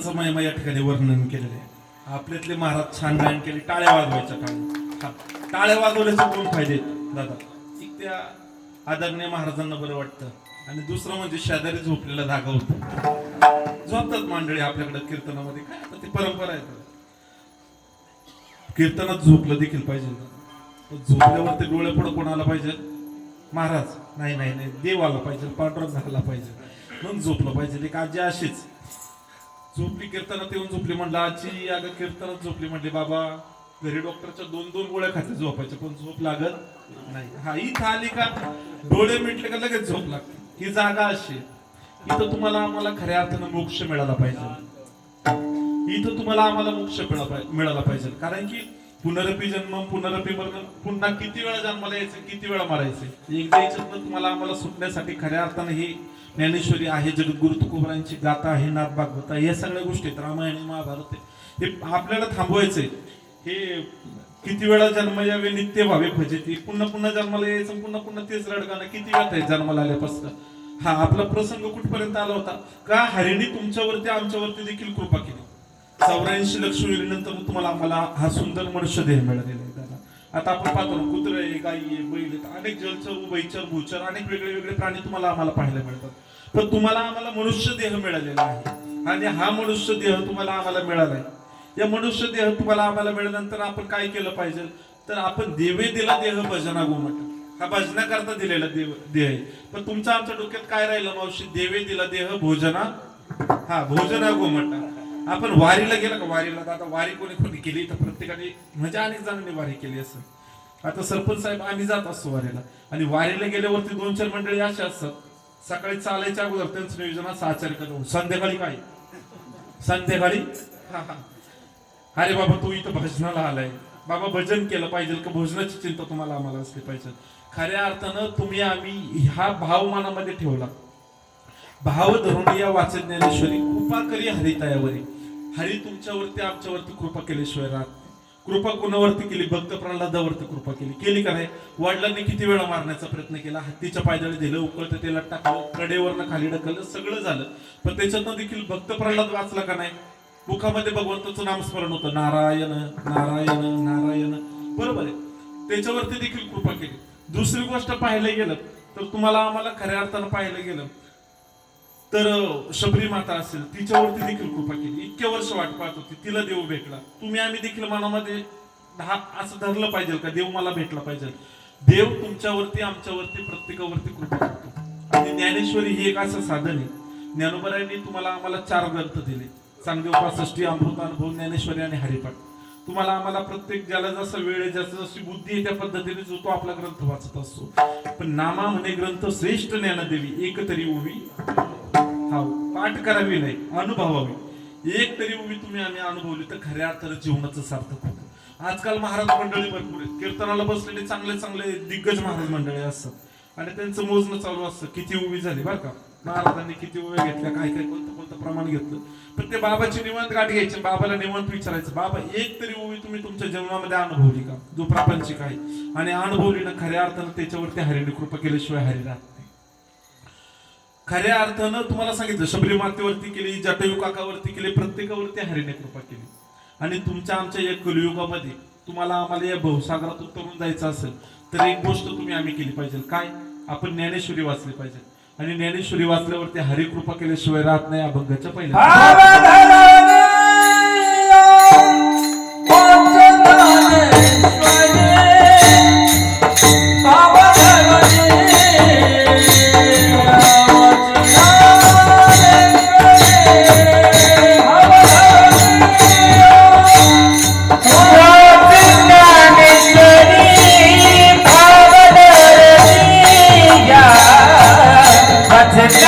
महाराजांचं महिमा या ठिकाणी वर्णन केलेलं आहे. आपल्यातले महाराज छान गायन केले, टाळ्या वाजवायच्या टाळ्या. टाळ्या वाजवल्याचे दोन फायदे आहेत दादा. एक त्या आदरणीय महाराजांना बरं वाटतं, आणि दुसरं म्हणजे शेजारी झोपलेला धागा होतो. झोपतात मंडळी आपल्याकडे कीर्तनामध्ये, काय आता ती परंपरा आहे. कीर्तनात झोपलं देखील पाहिजे. झोपल्यावरती डोळे पुढे कोण आला पाहिजे? महाराज नाही नाही नाही, देव आला पाहिजे, पांडुरंग झाला पाहिजे, मग झोपलं पाहिजे. एक आजी अशीच झोपली, कीर्तनात येऊन झोपली. म्हणलं आजी अगं कीर्तनात झोपली. म्हणली बाबा घरी डॉक्टरच्या 2-2 गोळ्या खाते झोपायच्या, पण झोप लागत नाही. हा इथं आली का डोळे मिटले का लगेच झोप लागते. ही जागा अशी, इथं तुम्हाला आम्हाला खऱ्या अर्थानं मोक्ष मिळाला पाहिजे. इथं तुम्हाला आम्हाला मोक्ष मिळाला पाहिजे. कारण की पुनरपी जन्म पुनरपी मरण, पुन्हा किती वेळा जन्माला यायचं, किती वेळा मारायचं. एकदा याच्यातनं तुम्हाला आम्हाला सुटण्यासाठी खऱ्या अर्थानं ही ज्ञानेश्वरी आहे, जगद्गुरु तुकोबारायांची गाथा आहे, नाथ भागवत आहे, या सगळ्या गोष्टी आहेत, रामायण महाभारत आहे. हे आपल्याला थांबवायचंय. हे किती वेळा जन्म यावे नित्य व्हावे फजिती, पुन्हा पुन्हा जन्माला यायचं, पुन्हा पुन्हा तेच रडगाणं किती वेळा आहे जन्माला आल्यापासून. हा आपला प्रसंग कुठपर्यंत आला होता का हरिणी तुमच्यावरती आमच्यावरती देखील कृपा केली. 84 लक्ष वेळीनंतर तुम्हाला आम्हाला हा सुंदर मनुष्य देह मिळालेला आहे दादा. आता आपण पाहतो कुत्रे आहे, गाई आहे, बैल आहेत, अनेक जलचर उभयचर भूचर अनेक वेगळे वेगळे प्राणी तुम्हाला आम्हाला पाहायला मिळतात. पण तुम्हाला आम्हाला मनुष्य देह मिळालेला आहे, आणि हा मनुष्य देह तुम्हाला आम्हाला मिळालाय. या मनुष्य देह तुम्हाला आम्हाला मिळाल्यानंतर आपण काय केलं पाहिजे, तर आपण देवे दिला देह भजना गोमट, हा भजनाकरता दिलेला देह आहे. पण तुमच्या आमच्या डोक्यात काय राहिलं मावशी, देवे दिला देह भोजना, हा भोजना गोमट. आपण वारीला गेला का, वारीला आता वारी कोणी कोणी केली तर प्रत्येकाने म्हणजे अनेक जणांनी वारी केली असं. आता सरपंच साहेब आम्ही जात असतो वारीला, आणि वारीला गेल्यावरती 2-4 मंडळी अशी असतात, सकाळी चालायच्या अगोदर त्यांचं नियोजन असं आचार्य करून संध्याकाळी काय, संध्याकाळी हा हा अरे बाबा तू इथं भजनाला आलाय, बाबा भजन केलं पाहिजे का, भोजनाची चिंता तुम्हाला आम्हाला असली पाहिजे. खऱ्या अर्थानं तुम्ही आम्ही हा भाव मनामध्ये ठेवला, भाव धरून या वाचन ज्ञानेश्वरी कृपा करी हरितायावरी. हरी तुमच्यावरती आमच्यावरती कृपा केल्याशिवाय राहत नाही. कृपा कोणावरती केली, भक्त प्रल्हादावरती कृपा केली का नाही. वडिलांनी किती वेळा मारण्याचा प्रयत्न केला, हत्तीच्या पायदळी दिलं, उकळतं तेलात टाकलं, कडेवरनं खाली ढकललं, सगळं झालं, पण त्याच्यातनं देखील भक्त प्रल्हाद वाचला का नाही. मुखामध्ये भगवंताचं नामस्मरण होतं, नारायण नारायण नारायण, बरोबर आहे. त्याच्यावरती देखील कृपा केली. दुसरी गोष्ट पाहायला गेलं तर तुम्हाला आम्हाला खऱ्या अर्थानं पाहायला गेलं तर शबरी माता असेल, तिच्यावरती देखील कृपा केली. इतक्या वर्ष वाट पाहत होती, तिला देव भेटला. तुम्ही आम्ही देखील मनामध्ये असं धरलं पाहिजे का, देव मला भेटला पाहिजे. देव तुमच्यावरती आमच्यावरती प्रत्येकावरती कृपा करतो. आणि ज्ञानेश्वरी ही एक असं साधन आहे. ज्ञानोबरायांनी तुम्हाला आम्हाला 4 ग्रंथ दिले, चांगदेव 65, अमृतानुभव, ज्ञानेश्वरी आणि हरिपाठ. तुम्हाला आम्हाला प्रत्येक ज्याला जसं वेळ आहे, ज्याचं जशी बुद्धी आहे त्या पद्धतीने जो तो आपला ग्रंथ वाचत असतो. पण नामा म्हणे ग्रंथ श्रेष्ठ ज्ञानदेवी, एक तरी उभी हा पाठ करावी नाही अनुभवावी. एक तरी उभी तुम्ही आम्ही अनुभवली तर खऱ्या अर्थानं जीवनाचं सार्थक होतं. आजकाल महाराज मंडळी भरपूर आहेत, कीर्तनाला बसलेले चांगले चांगले दिग्गज महाराज मंडळी असतात, आणि त्यांचं मोजणं चालू असतं किती उभी झाली बरं का, महाराजांनी किती उभ्या घेतल्या, काय काय कोणतं प्रमाण घेतलं. पण ते बाबाची निवांत गाठ घ्यायची, बाबाला निवांत विचारायचं, बाबा एक तरी उभी तुम्ही तुमच्या जीवनामध्ये अनुभवली का, जो प्रापंचिक आहे, आणि अनुभवली ना खऱ्या अर्थानं त्याच्यावरती हरीने कृपा केल्याशिवाय हरी राहत नाही. खऱ्या अर्थानं तुम्हाला सांगितलं, शबरी मातेवरती केली, जटायू काकावरती केली, प्रत्येकावरती हरीने कृपा केली. आणि तुमच्या आमच्या या कलियुगामध्ये तुम्हाला आम्हाला या भवसागरात उतरून जायचं असेल तर एक गोष्ट तुम्ही आम्ही केली पाहिजे, काय, आपण ज्ञानेश्वरी वाचली पाहिजे. आणि ज्ञानेश्वरी वाचल्यावरती हरी कृपा केल्याशिवाय राहत नाही. अभंगाच्या पहिल्या Let's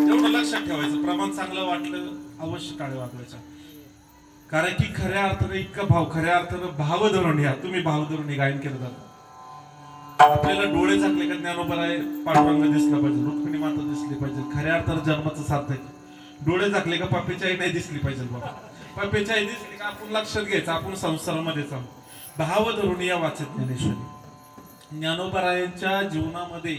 एवढं लक्षात ठेवायचं. प्रमाण चांगलं वाटलं अवश्य टाळ्या वाजवायच्या. कारण की खऱ्या अर्थाने इतका भाव, खऱ्या अर्थानं भाव धरून या. तुम्ही भाव धरून हे गायन केलं जातं. आपल्याला डोळे झाकले का ज्ञानोबराय पांडुरंग दिसला पाहिजे, रुक्मिणी माता दिसली पाहिजे. खऱ्या अर्थानं जन्माचं सार्थक. डोळे झाकले का पप्पीची आई नाही दिसली पाहिजे बाबा. पप्पीची आई दिसली का आपण लक्षात घ्यायचं आपण संसारामध्येच आहोत. भाव धरून या वाचत ज्ञानेश्वरी. ज्ञानोबरायांच्या जीवनामध्ये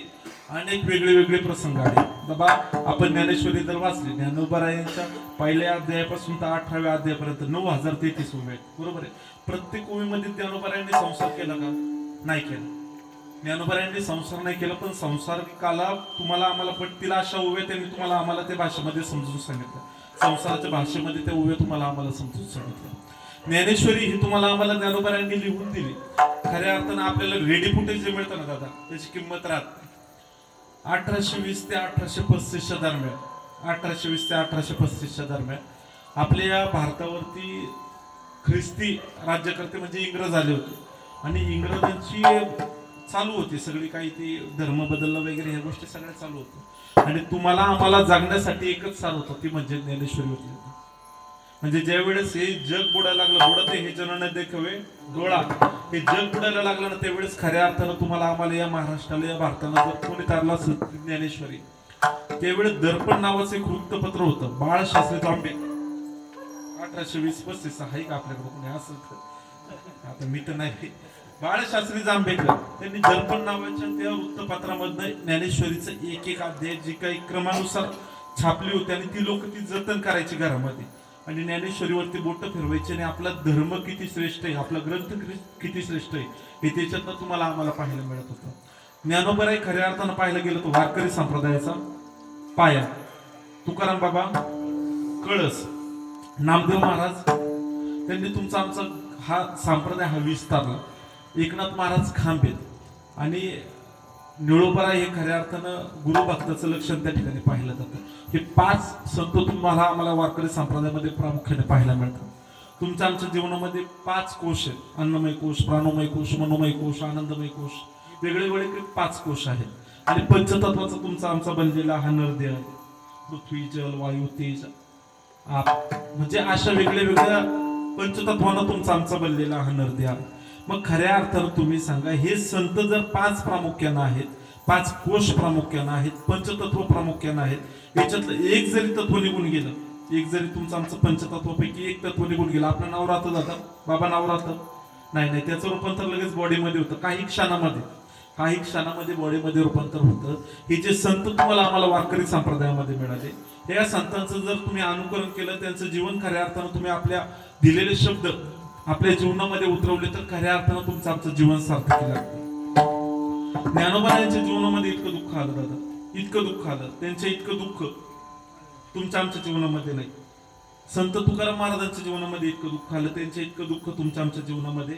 अनेक वेगळे वेगळे प्रसंग आले बाबा. आपण ज्ञानेश्वरी जर वाचली, ज्ञानोबरायांच्या पहिल्या अध्यायापासून तर 18व्या अध्यायापर्यंत 9033 ओव्या आहेत, बरोबर आहे. प्रत्येक ओवीमध्ये ज्ञानोबरायांनी संसार केला का? नाही केला. ज्ञानोबरायांनी संसार नाही केला, पण संसारिकाला तुम्हाला आम्हाला पटतील अशा ओव्या त्यांनी तुम्हाला आम्हाला त्या भाषेमध्ये समजून सांगितलं. संसाराच्या भाषेमध्ये त्या ओव्या तुम्हाला आम्हाला समजून सांगितलं. ज्ञानेश्वरी ही तुम्हाला आम्हाला ज्ञानोबरायांनी लिहून दिली. खऱ्या अर्थानं आपल्याला रेडी फुटेज जे मिळतं ना दादा, त्याची किंमत राहते 1820 ते 1835 दरम्यान. 1820 ते 1835 दरम्यान आपल्या या भारतावरती ख्रिस्ती राज्यकर्ते म्हणजे इंग्रज आले होते. आणि इंग्रजांची चालू होती सगळी काही ती धर्म बदलणं वगैरे ह्या गोष्टी सगळ्या चालू होत्या. आणि तुम्हाला आम्हाला जगण्यासाठी एकच सार होतं, ती म्हणजे ज्ञानेश्वरी होती. म्हणजे ज्या वेळेस हे जग बुडायला लागलं, बुडते हे जन न देखावे डोळा, हे जग बुडायला लागलं ना, त्यावेळेस खऱ्या अर्थानं तुम्हाला आम्हाला या महाराष्ट्राला या भारताला जर कोणी तारला असेल ज्ञानेश्वरी, त्यावेळेस दर्पण नावाचं एक वृत्तपत्र होतं. बाळशास्त्री जांभे 1820-35 आहे का आपल्याकडे कोणी असं? आता मी तर नाही. बाळशास्त्री जांभेकर त्यांनी दर्पण नावाच्या त्या वृत्तपत्रामधनं ज्ञानेश्वरीचं एक एक अध्याय जी काही क्रमानुसार छापली होती आणि ती लोक ती जतन करायची घरामध्ये आणि ज्ञानेश्वरीवरती बोट फिरवायची आणि आपला धर्म किती श्रेष्ठ आहे, आपला ग्रंथ किती श्रेष्ठ आहे हे त्याच्यातनं तुम्हाला आम्हाला पाहायला मिळत होतं. ज्ञानोबराय खऱ्या अर्थानं पाहायला गेलं तर वारकरी संप्रदायाचा पाया. तुकाराम बाबा कळस, नामदेव महाराज त्यांनी तुमचा आमचा हा संप्रदाय हा विस्तारला. एकनाथ महाराज खांबेत आणि निळोबराय हे खऱ्या अर्थानं गुरुभक्ताचं लक्षण त्या ठिकाणी पाहिलं जातं. हे 5 संत तुम्हाला आम्हाला वारकरी संप्रदायामध्ये प्रामुख्याने पाहायला मिळतात. तुमच्या आमच्या जीवनामध्ये 5 कोश आहेत. अन्नमय कोश, प्राणोमय कोश, मनोमय कोश, आनंदमय कोश, वेगळे वेगळे 5 कोश आहेत. आणि पंचतत्वाचा तुमचा आमचा बनलेला हा नरदेह आहे. पृथ्वी, जल, वायू, तेज, आप, म्हणजे अशा वेगळ्या वेगळ्या पंचतत्वानं तुमचा आमचा बनलेला हा नरदेह आहे. मग खऱ्या अर्थानं तुम्ही सांगा, हे संत जर 5 प्रामुख्यानं आहेत, 5 कोश प्रामुख्यानं आहेत, पंचतत्व प्रामुख्यानं आहेत, याच्यातलं एक जरी तत्व निघून गेलं, एक जरी तुमचं आमचं पंचतत्वापैकी एक तत्व निघून गेलं, आपलं नाव राहतं दादा, बाबा नाव राहतं नाही, त्याचं रूपांतर लगेच बॉडीमध्ये होतं. काही क्षणामध्ये बॉडीमध्ये रूपांतर होतं. हे जे संत तुम्हाला आम्हाला वारकरी संप्रदायामध्ये मिळाले, या संतांचं जर तुम्ही अनुकरण केलं, त्यांचं जीवन खऱ्या अर्थानं तुम्ही आपल्या दिलेले शब्द आपल्या जीवनामध्ये उतरवले तर खऱ्या अर्थानं तुमचं आमचं जीवन सार्थकी लागतं. ज्ञानोबरायांच्या जीवनामध्ये इतकं दुःख आलं दादा, इतकं दुःख आलं, त्यांच्या इतकं दुःख तुमच्या आमच्या जीवनामध्ये नाही. संत तुकाराम महाराजांच्या जीवनामध्ये इतकं दुःख आलं, त्यांच्या इतकं दुःख तुमच्या आमच्या जीवनामध्ये.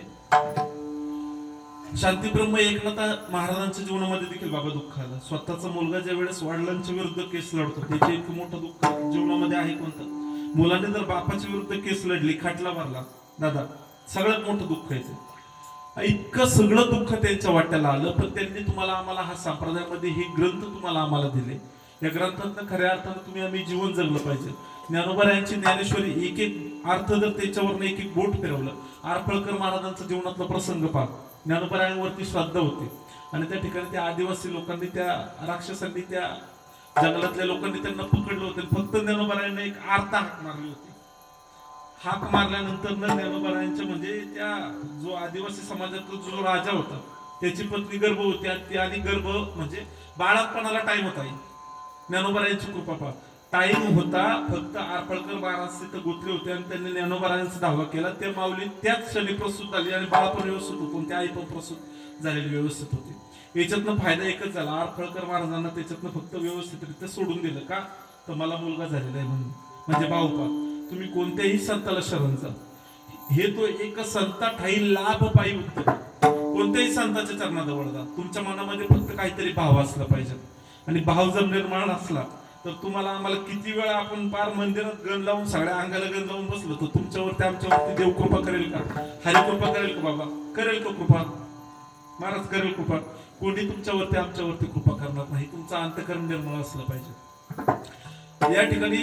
शांतीब्रह्म एकनाथ महाराजांच्या जीवनामध्ये देखील बाबा दुःख आलं. स्वतःचा मुलगा ज्या वेळेस वडिलांच्या विरुद्ध केस लढतो, त्याचे इतकं मोठं दुःख जीवनामध्ये आहे कोणतं? मुलाने जर बापाच्या विरुद्ध केस लढली, खटला भरला, दादा सगळ्यात मोठं दुःख आहे ते. इतकं सगळं दुःख त्यांच्या वाट्याला आलं, पण त्यांनी तुम्हाला आम्हाला हा संप्रदायामध्ये हे ग्रंथ तुम्हाला आम्हाला दिले. या ग्रंथातनं खऱ्या अर्थानं तुम्ही आम्ही जीवन जगलं पाहिजे. ज्ञानोबरायांची ज्ञानेश्वरी एक एक अर्थ जर त्याच्यावर एक एक बोट फिरवलं. आरफळकर महाराजांचा जीवनातला प्रसंग पहा. ज्ञानोबरायांवरती श्रद्धा होती आणि त्या ठिकाणी त्या आदिवासी लोकांनी, त्या राक्षसांनी, त्या जंगलातल्या लोकांनी त्यांना पकडलं होतं. फक्त ज्ञानोबरायांना एक आर्ता हाक मारली होती. हाक मारल्यानंतर ज्ञानोबरायांच्या म्हणजे त्या जो आदिवासी समाजातला जो राजा होता त्याची पत्नी गर्भवती आणि गर्भ म्हणजे बाळातपणाला टाइम होता. ज्ञानोबरायांची कृपा पहा. टाइम होता, फक्त आरफळकर महाराज तिथं गुंतले होते आणि त्यांनी ज्ञानोबरायांचा धावा केला. ते माऊली त्याच क्षणी प्रसूत झाली आणि बाळ पण व्यवस्थित होतो, त्या आई पण प्रसूत झालेली व्यवस्थित होती. याच्यातनं फायदा एकच झाला, आरफळकर महाराजांना त्याच्यातनं फक्त व्यवस्थितरित्या सोडून दिलं. का तर मला मुलगा झालेला आहे म्हणून. म्हणजे भाऊ पा, तुम्ही कोणत्याही संताला शरण जा, हे तो एक संता ठाई लाभ पायी उत्तर. कोणत्याही संताच्या चरणाजवळ जा, तुमच्या मनामध्ये फक्त काहीतरी भाव असला पाहिजे. आणि भाव जर निर्माण असला तर तुम्हाला आम्हाला किती वेळा आपण पार मंदिरात गण लावून सगळ्या अंगाला गण लावून बसलो तर तुमच्यावरती आमच्यावरती देव कृपा करेल का? हरी कृपा करेल का? बाबा करेल का कृपा? महाराज करेल कृपा? कोणी तुमच्यावरती आमच्यावरती कृपा करणार नाही. तुमचं अंतःकरण निर्मळ असलं पाहिजे. या ठिकाणी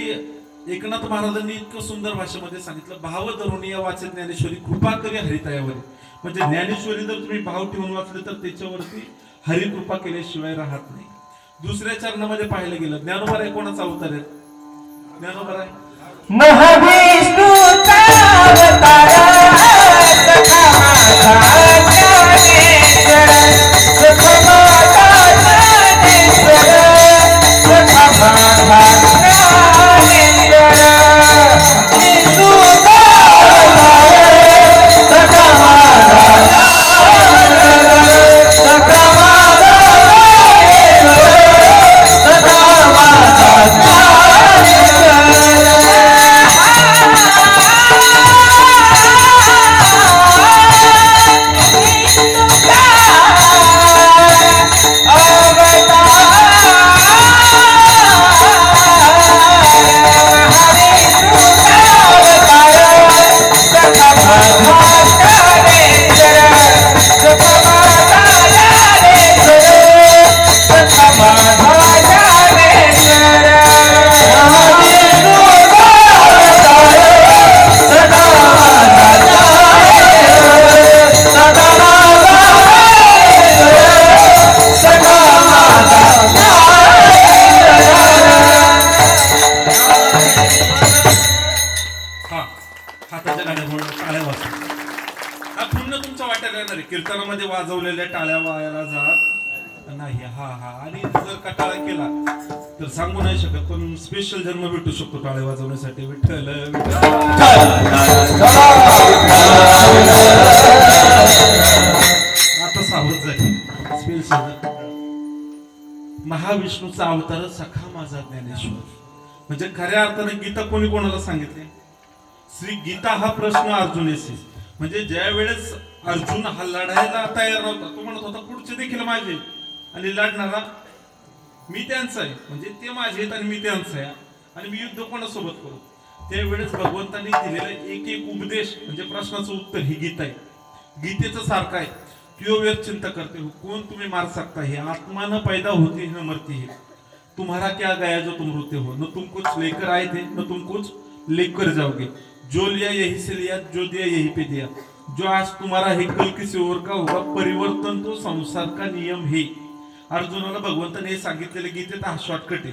एकनाथ महाराजांनी इतकं सुंदर भाषेमध्ये सांगितलं, भाव धरून या वाचे ज्ञानेश्वरी कृपा करी हरितायावरी. म्हणजे ज्ञानेश्वरी जर तुम्ही भाव ठेवून वाचले तर त्याच्यावरती हरी कृपा केल्याशिवाय राहत नाही. दुसऱ्या चरणामध्ये पाहिलं गेलं, ज्ञानोबराय कोणाचा अवतार आहे? ज्ञानोबराय महाविष्णूचा अवतार सखा माझा ज्ञानेश्वर, सखा माझा ज्ञानेश्वर, सखा माझा ज्ञानेश्वर. विष्णूचा अवतार सखा माझा ज्ञानेश्वर, सखा माझा कीर्तनामध्ये वाजवलेल्या टाळ्या वायाला जात नाही. हा हा आणि जर का टाळ्या केला तर सांगू नाही शकत, पण स्पेशल जन्म भेटू शकतो टाळ्या वाजवण्यासाठी. विठ्ठल आता सावध जाईल. स्पेशल महाविष्णूचा अवतार सखा माझा ज्ञानेश्वर. म्हणजे खऱ्या अर्थाने गीता कोणी कोणाला सांगितले? श्री गीता हा प्रश्न अर्जुनेशी. म्हणजे ज्या वेळेस अर्जुन हा लढायला तयार नव्हता, तो म्हणत होता पुढचे देखील माझे आणि लढणारा मी त्यांचा आहे. म्हणजे ते माझे आहेत आणि मी त्यांचा आहे आणि मी युद्ध कोणासोबत करू? त्यावेळेस भगवंतांनी दिलेला एक एक उपदेश म्हणजे प्रश्नाचं उत्तर ही गीता आहे. गीतेचं सारखं आहे, क्यों व्यर्थ चिंता करते हो, कौन तुम्हें मार सकता है, आत्मा न पैदा होती है न मरती है, तुम्हारा क्या गया जो तुम रोते हो, न तुम कुछ लेकर आए थे न तुम कुछ लेकर जाओगे, जो लिया यही से लिया, जो दिया यही पे दिया, जो आज तुम्हारा है कल किसी और का होगा, परिवर्तन तो संसार का नियम है. अर्जुनाला भगवंताने हे सांगितलेले गीतेत हा शॉर्टकट आहे.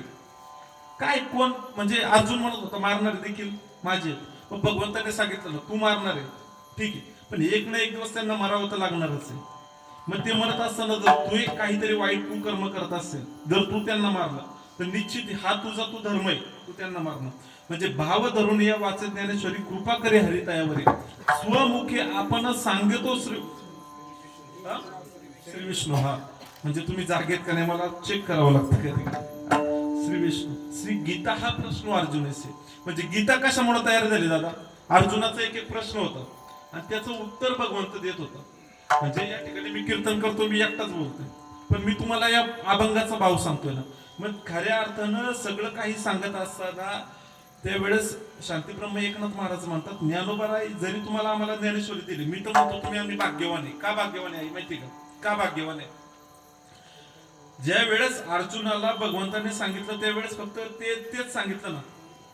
काय कोण म्हणजे अर्जुन म्हणत होता मारणारे देखील माझे, पण भगवंताने सांगितलं तू मारणार आहे ठीक आहे, पण एक ना एक दिवस त्यांना मरावं तर लागणारच आहे. मग ते म्हणत असताना जर तू एक काहीतरी वाईट कुकर्म करत असेल, जर तू त्यांना मारला तर निश्चित हा तुझा तू धर्म आहे, तू त्यांना मारणं. म्हणजे भाव धरून या वाचत ज्ञानेश्वरी कृपा करे हरितायावरी, स्वमुखे आपण सांगतो श्री विष्णू. हा म्हणजे तुम्ही जागेत का नाही मला चेक करावं लागतं कधी. श्री विष्णू श्री गीता हा प्रश्न अर्जुनाचे. म्हणजे गीता कशामुळे तयार झाली दादा? अर्जुनाचा एक एक प्रश्न होता आणि त्याचं उत्तर भगवंत देत होता. म्हणजे या ठिकाणी मी कीर्तन करतो, मी एकटाच बोलतोय, पण मी तुम्हाला या अभंगाचा भाव सांगतोय ना. मग खऱ्या अर्थानं सगळं काही सांगत असताना त्यावेळेस शांतीब्रह्म एकनाथ महाराज म्हणतात, ज्ञानोबाराय जरी तुम्हाला आम्हाला ज्ञानेश्वरी दिली, मी तर म्हणतो तुम्ही आम्ही भाग्यवान आहे. का भाग्यवान आहे माहिती का भाग्यवान आहे? ज्या वेळेस अर्जुनाला भगवंताने सांगितलं त्यावेळेस फक्त तेच सांगितलं ना,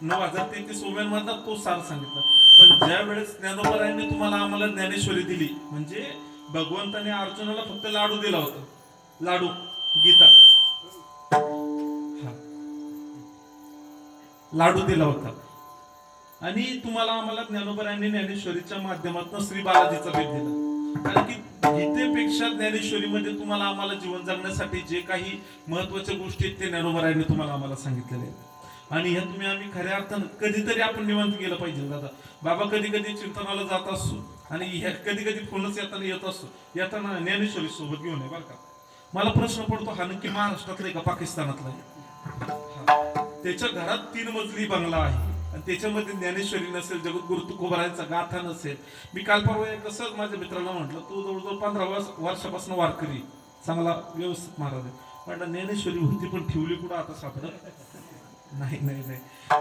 9033 ओव्यांमधला तो सार सांगितला. पण ज्या वेळेस ज्ञानोबारायांनी तुम्हाला आम्हाला ज्ञानेश्वरी दिली, म्हणजे भगवंताने अर्जुनाला फक्त लाडू दिला होता. लाडू, गीता, लाडू दिला होता. आणि तुम्हाला आम्हाला ज्ञानोबारायांनी ज्ञानेश्वरीच्या माध्यमातून श्री बालाजीचा भेट दिला. कारण की गीतेपेक्षा ज्ञानेश्वरीमध्ये तुम्हाला आम्हाला जीवन जगण्यासाठी जे काही महत्वाच्या गोष्टी आहेत ते ज्ञानोबारायांनी तुम्हाला आम्हाला सांगितलेले आहेत. आणि हे तुम्ही आम्ही खऱ्या अर्थानं कधीतरी आपण निवांत गेलं पाहिजे दादा. बाबा कधी कधी चिंतनाला जात असतो आणि कधी कधी फोनच येताना येत असतो, येताना ज्ञानेश्वरी सोबत घेऊन आहे बरं का. मला प्रश्न पडतो, हा नक्की महाराष्ट्रातला आहे का पाकिस्तानातला आहे? त्याच्या घरात 3 मजली बंगला आहे आणि त्याच्यामध्ये ज्ञानेश्वरी नसेल, जगद्गुरु तुकोबारायांचा गाथा नसेल. मी काल परवा कसं माझ्या मित्राला म्हटलं, तू जवळजवळ 15 वर्षापासून वारकरी, चांगला व्यवस्थित महाराज आहे. म्हटलं ज्ञानेश्वरी होती पण ठेवली कुठं आता सापडत नाही.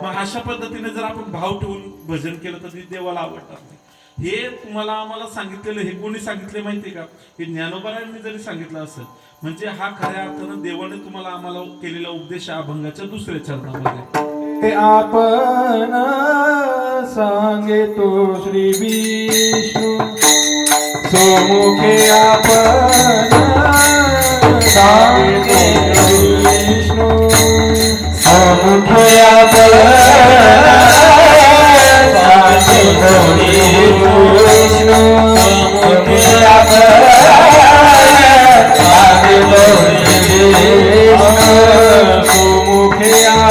मग अशा पद्धतीने जर आपण भाव ठेवून भजन केलं तर ते देवाला आवडणार नाही. हे तुम्हाला आम्हाला सांगितलेलं, हे कोणी सांगितले माहितीये का? हे ज्ञानोबारायांनी जरी सांगितलं असेल, म्हणजे हा खऱ्या अर्थानं देवाने तुम्हाला आम्हाला केलेला उपदेश अभंगाच्या 2ऱ्या चरणामध्ये. ते आपण सांगेतो श्री विष्णू सोमुखे आपण सांगेतो श्री विष्णू सोमुखे आपण सांगेतो श्री विष्णू सोमुखे आपण सांगेतो श्री विष्णू सोमुखे आपण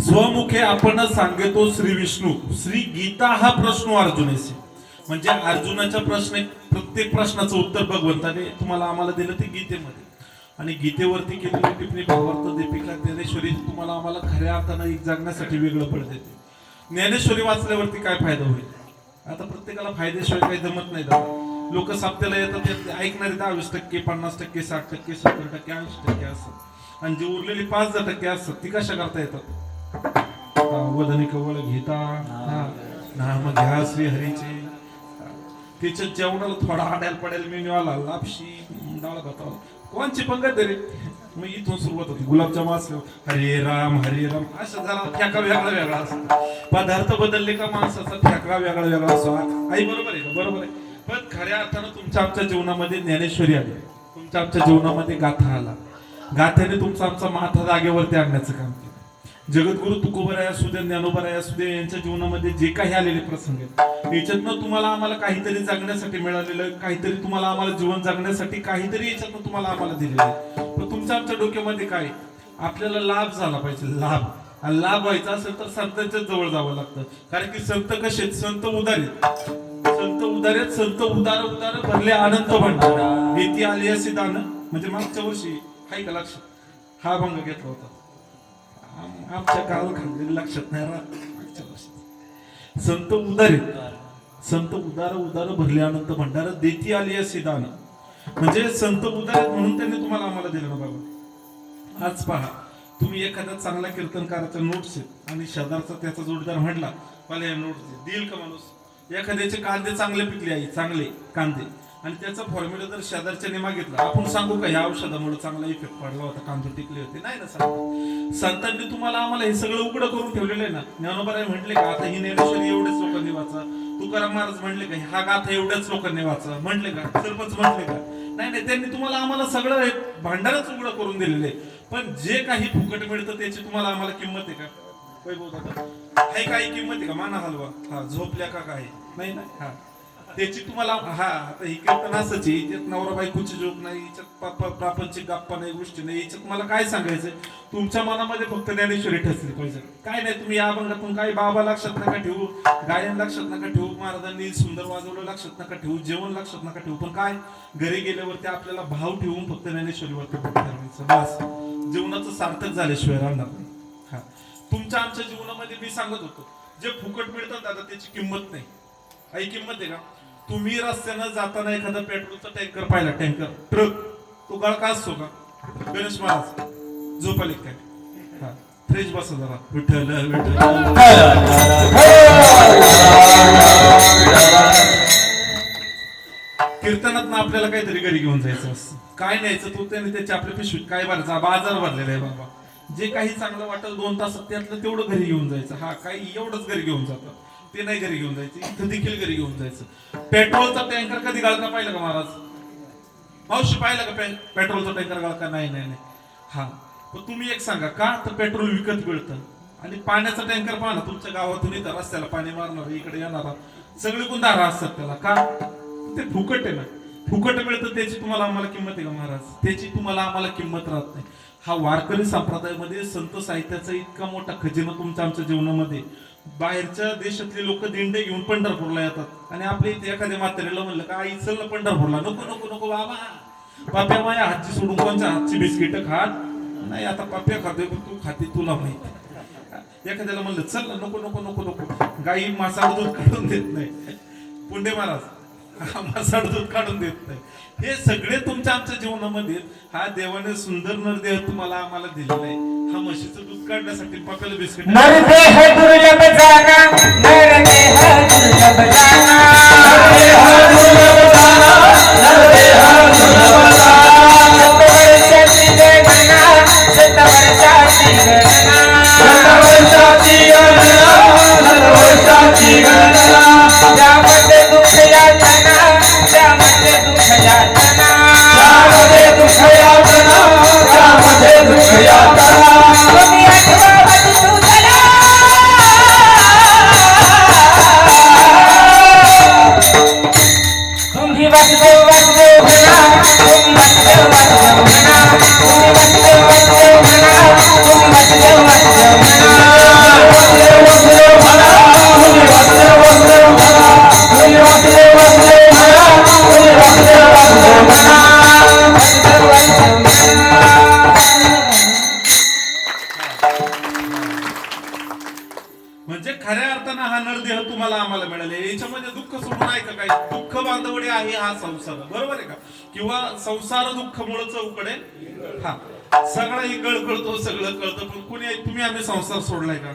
स्वमुखे आपण सांगतो श्री विष्णू. श्री गीता हा प्रश्न अर्जुनेसी, म्हणजे अर्जुनाच्या प्रत्येक प्रश्नाचं उत्तर भगवंताने तुम्हाला आम्हाला दिलं ते गीतेमध्ये. आणि गीतेवरती केलेली टिप्पणी भावार्थ दीपिका ज्ञानेश्वरी तुम्हाला आम्हाला खऱ्या अर्थानं एक जगण्यासाठी वेगळं पड देते. ज्ञानेश्वरी वाचल्यावरती काय फायदा होईल? आता प्रत्येकाला फायदेशिवाय काही जमत नाही दादा. लोक साप्त्याला येतात, ऐकणारे 20%, 50%, 60%, 70%, 80% असतात आणि जे उरलेली 5-10% असतात ती कशा करता येतात? वदनी कवळ घेता नाम घ्या श्री हरीचे. त्याच्या जेवणाला थोडा आड्याल पडेल मेन्यू आला, लापशी डाळ भाताला कोणची पंगत रे. मग इथून सुरुवात होती. गुलाबजाम असल्यावर हरे राम असं जरा ठेका वेगळा असतो. पदार्थ बदलले का माणसाचा ठेका वेगळा असतो. आई बरोबर आहे का? बरोबर आहे. पण खऱ्या अर्थानं तुमच्या आमच्या जीवनामध्ये ज्ञानेश्वरी आली, तुमच्या आमच्या जीवनामध्ये गाथा आला. गाथ्याने तुमचा आमचा माथा जागेवरती आणण्याचं काम केलं. जगद्गुरु तुकोबराय असू दे, ज्ञानोबराय असू दे, यांच्या जीवनामध्ये जे काही आलेले प्रसंग आहेत याच्यातनं तुम्हाला आम्हाला काहीतरी जगण्यासाठी मिळालेलं, काहीतरी तुम्हाला आम्हाला जीवन जगण्यासाठी काहीतरी याच्यातनं तुम्हाला आम्हाला दिलेलं आहे. पण तुमच्या आमच्या डोक्यामध्ये काय, आपल्याला लाभ झाला पाहिजे, लाभ. आणि लाभ व्हायचा असेल तर संतांच्या जवळ जावं लागतं. कारण की संत कसे आहेत? संत उदार आहेत. संत उदार आहेत. संत उदार उदार भरले अनंत भंडारा, येती आली असे दान. म्हणजे मागच्या वर्षी हाय का लक्षात हा भंग घेतला होता आमच्या गावाला, खाल्लेलं लक्षात नाही राहत. मागच्या वर्षी संत उदार आहेत. संत उदार उदार भरले अनंत भंडारा, देती आली असे दान. म्हणजे संत उदार आहेत म्हणून त्यांनी तुम्हाला आम्हाला दिलं ना बाबा. आज पहा, तुम्ही एखाद्या चांगल्या कीर्तनकाराच्या नोट्स आहेत आणि शेजारचा त्याचा जोडदार म्हटला मला या नोट्स देईल का माणूस? एखाद्याचे कांदे चांगले पिकले आहे, चांगले कांदे, आणि त्याचा फॉर्म्युला जर शेजारच्याने मागितला, आपण सांगू का ह्या औषधामुळे चांगला इफेक्ट पडला होता, कांदे टिकले होते? नाही ना सांगू. संतांनी तुम्हाला आम्हाला हे सगळं उघडं करून ठेवलेलं आहे ना. ज्ञानोबाराय म्हटले का आता ही ज्ञानेश्वरी एवढेच लोकांनी वाचा, तुकाराम महाराज म्हटले का हा गाथा एवढ्याच लोकांनी वाचा, म्हटले का सरपंच म्हटले का? नाही नाही, त्यांनी तुम्हाला आम्हाला सगळं हे भांडारच उघडं करून दिलेलं आहे. पण जे काही फुकट मिळतं त्याची तुम्हाला आम्हाला किंमत आहे का? वैभव दादा, काही काही किंमत आहे का? माना हलवा हा झोपल्या का काय? नाही ना. हा त्याची तुम्हाला, हा आता ही कीर्तन असंच आहे, याच्यात नवरा बायकोची जोक नाही, याच्यात प्रापंचिक गप्पा नाही, गोष्टी नाही, याच्यात मला काय सांगायचंय? तुमच्या मनामध्ये फक्त ज्ञानेश्वरी ठसली पाहिजे. काय नाही, तुम्ही या अभंगातून काय बाबा लक्षात नका ठेवू, गायन लक्षात नका ठेवू, महाराजांनी सुंदर वाजवलं लक्षात नका ठेवू, जेवण लक्षात नका ठेवू, पण काय घरी गेल्यावरती आपल्याला भाव ठेवून फक्त ज्ञानेश्वरीवरती ठरवायचं बस. जीवनाचं सार्थक झाल्याशिवाय राहणार नाही. हा, तुमच्या आमच्या जीवनामध्ये मी सांगत होतो, जे फुकट मिळतात दादा त्याची किंमत नाही. काही किंमत आहे का? तुम्ही रस्त्यानं जाताना एखादा पेट्रोलचा टँकर पाहिला, टँकर ट्रक, तो गळका असतो का? गणेश महाराज झोपाले काय? हा, फ्रेश बसा जरा. विठ्ठल विठ्ठल. कीर्तनात आपल्याला काहीतरी घरी घेऊन जायचं असतं. काय न्यायचं? तो त्याने त्याच्या आपल्या पिशवीत काय भरायचा? बाजार भरलेला आहे बाबा. जे काही चांगलं वाटेल 2 तासात त्यातलं तेवढं घरी घेऊन जायचं. हा, काही एवढंच घरी घेऊन जातं, ते नाही घरी घेऊन जायचं, इथं देखील घरी घेऊन जायचं. पेट्रोलचा टँकर कधी गाळका पाहिला का महाराज? मावशी पाहिला का पेट्रोलचा टँकर गाळका? नाही नाही नाही. हा, पण तुम्ही एक सांगा, का तर पेट्रोल विकत मिळतं. आणि पाण्याचा टँकर पहा ना, तुमच्या गावातून इथं रस्त्याला पाणी मारणार, इकडे येणारा, सगळे कोण दारा असतात त्याला. का? ते फुकट आहे ना. फुकट मिळतं त्याची तुम्हाला आम्हाला किंमत आहे का महाराज? त्याची तुम्हाला आम्हाला किंमत राहत नाही. हा वारकरी संप्रदायामध्ये संत साहित्याचा इतका मोठा खजिना तुमच्या आमच्या जीवनामध्ये. बाहेरच्या देशातले लोक दिंडे घेऊन पंढरपूरला येतात आणि आपल्या इथे एखाद्या म्हातारीला म्हणलं का आई चल ना पंढरपूरला, नको नको नको बाबा, पाप्या माझ्या हातची सोडून कोणच्या हातची बिस्किट खात नाही, आता पाप्या खातोय पण तू खाते तुला माहिती. एखाद्याला म्हणलं चल ना, नको नको नको नको, गाई मासाळ दूध काढून देत नाही, पुंडे महाराज मासाळ दूध काढून देत नाही. हे सगळे तुमच्या आमच्या जीवनामध्ये हा देवाने सुंदर नरदेह तुम्हाला आम्हाला दिलेला आहे. हा म्हशीचं दूध काढण्यासाठी पाप्याला बिस्किट. नरदेह दुर्लभ जाना, नरदेह दुर्लभ जाना, नरदेह दुर्लभ जाना, नरदेह दुर्लभ जाना. शतवर्षाची गणना, शतवर्षाची गणना, शतवर्षाची गणना, शतवर्षाची गणना. ज्यामध्ये दुःख यातना, ज्यामध्ये दुःख यातना, ज्यामध्ये दुःख यातना, ज्यामध्ये दुःख यातना. तुम्ही आठवा मधुसूदना, तुम्ही वाचदेव वाचदेव म्हणा, तुम्ही वाचदेव वाचदेव म्हणा, तुम्ही वाचदेव वाचदेव म्हणा, तुम्ही वाचदेव वाचदेव म्हणा, वाचदेव वाचदेव म्हणा, तुम्ही वाचदेव वाचदेव म्हणा, तुम्ही वाचदेव वाचदेव म्हणा, तुम्ही वाचदेव वाचदेव म्हणा, वाचदेव वाचदेव म्हणा. म्हणजे खऱ्या अर्थानं हा नरदेह तुम्हाला आम्हाला मिळाले. याच्यामध्ये दुःख सोडून आहे का काही? दुःख बांधवडे आहे हा संसार, बरोबर आहे का? किंवा संसार दुःख मुळे चौकडे. हा, सगळा गळ कळतो, सगळं कळतं, पण कुणी तुम्ही आम्ही संसार सोडलाय का?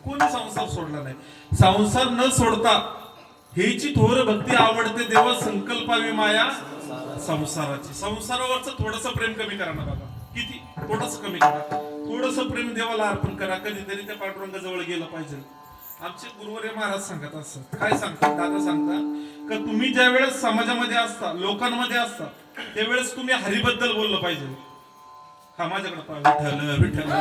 कोणी संसार सोडला नाही. संसार न सोडता हेची थोर भक्ती आवडते देवा, संकल्पावी माया संसाराची. संसारावरचं थोडंसं प्रेम कमी करा ना बाबा, किती थोडस कमी करा, थोडस प्रेम देवाला अर्पण करा. कधीतरी त्या पांडुरंगाजवळ गेलं पाहिजे. आमचे गुरुवर्य महाराज सांगत असतात, काय सांगतात दादा? सांगतात का तुम्ही ज्या वेळेस समाजामध्ये असता, लोकांमध्ये असता, त्यावेळेस तुम्ही हरीबद्दल बोललं पाहिजे. हा माझ्याकडे पहा विठ्ठल विठ्ठल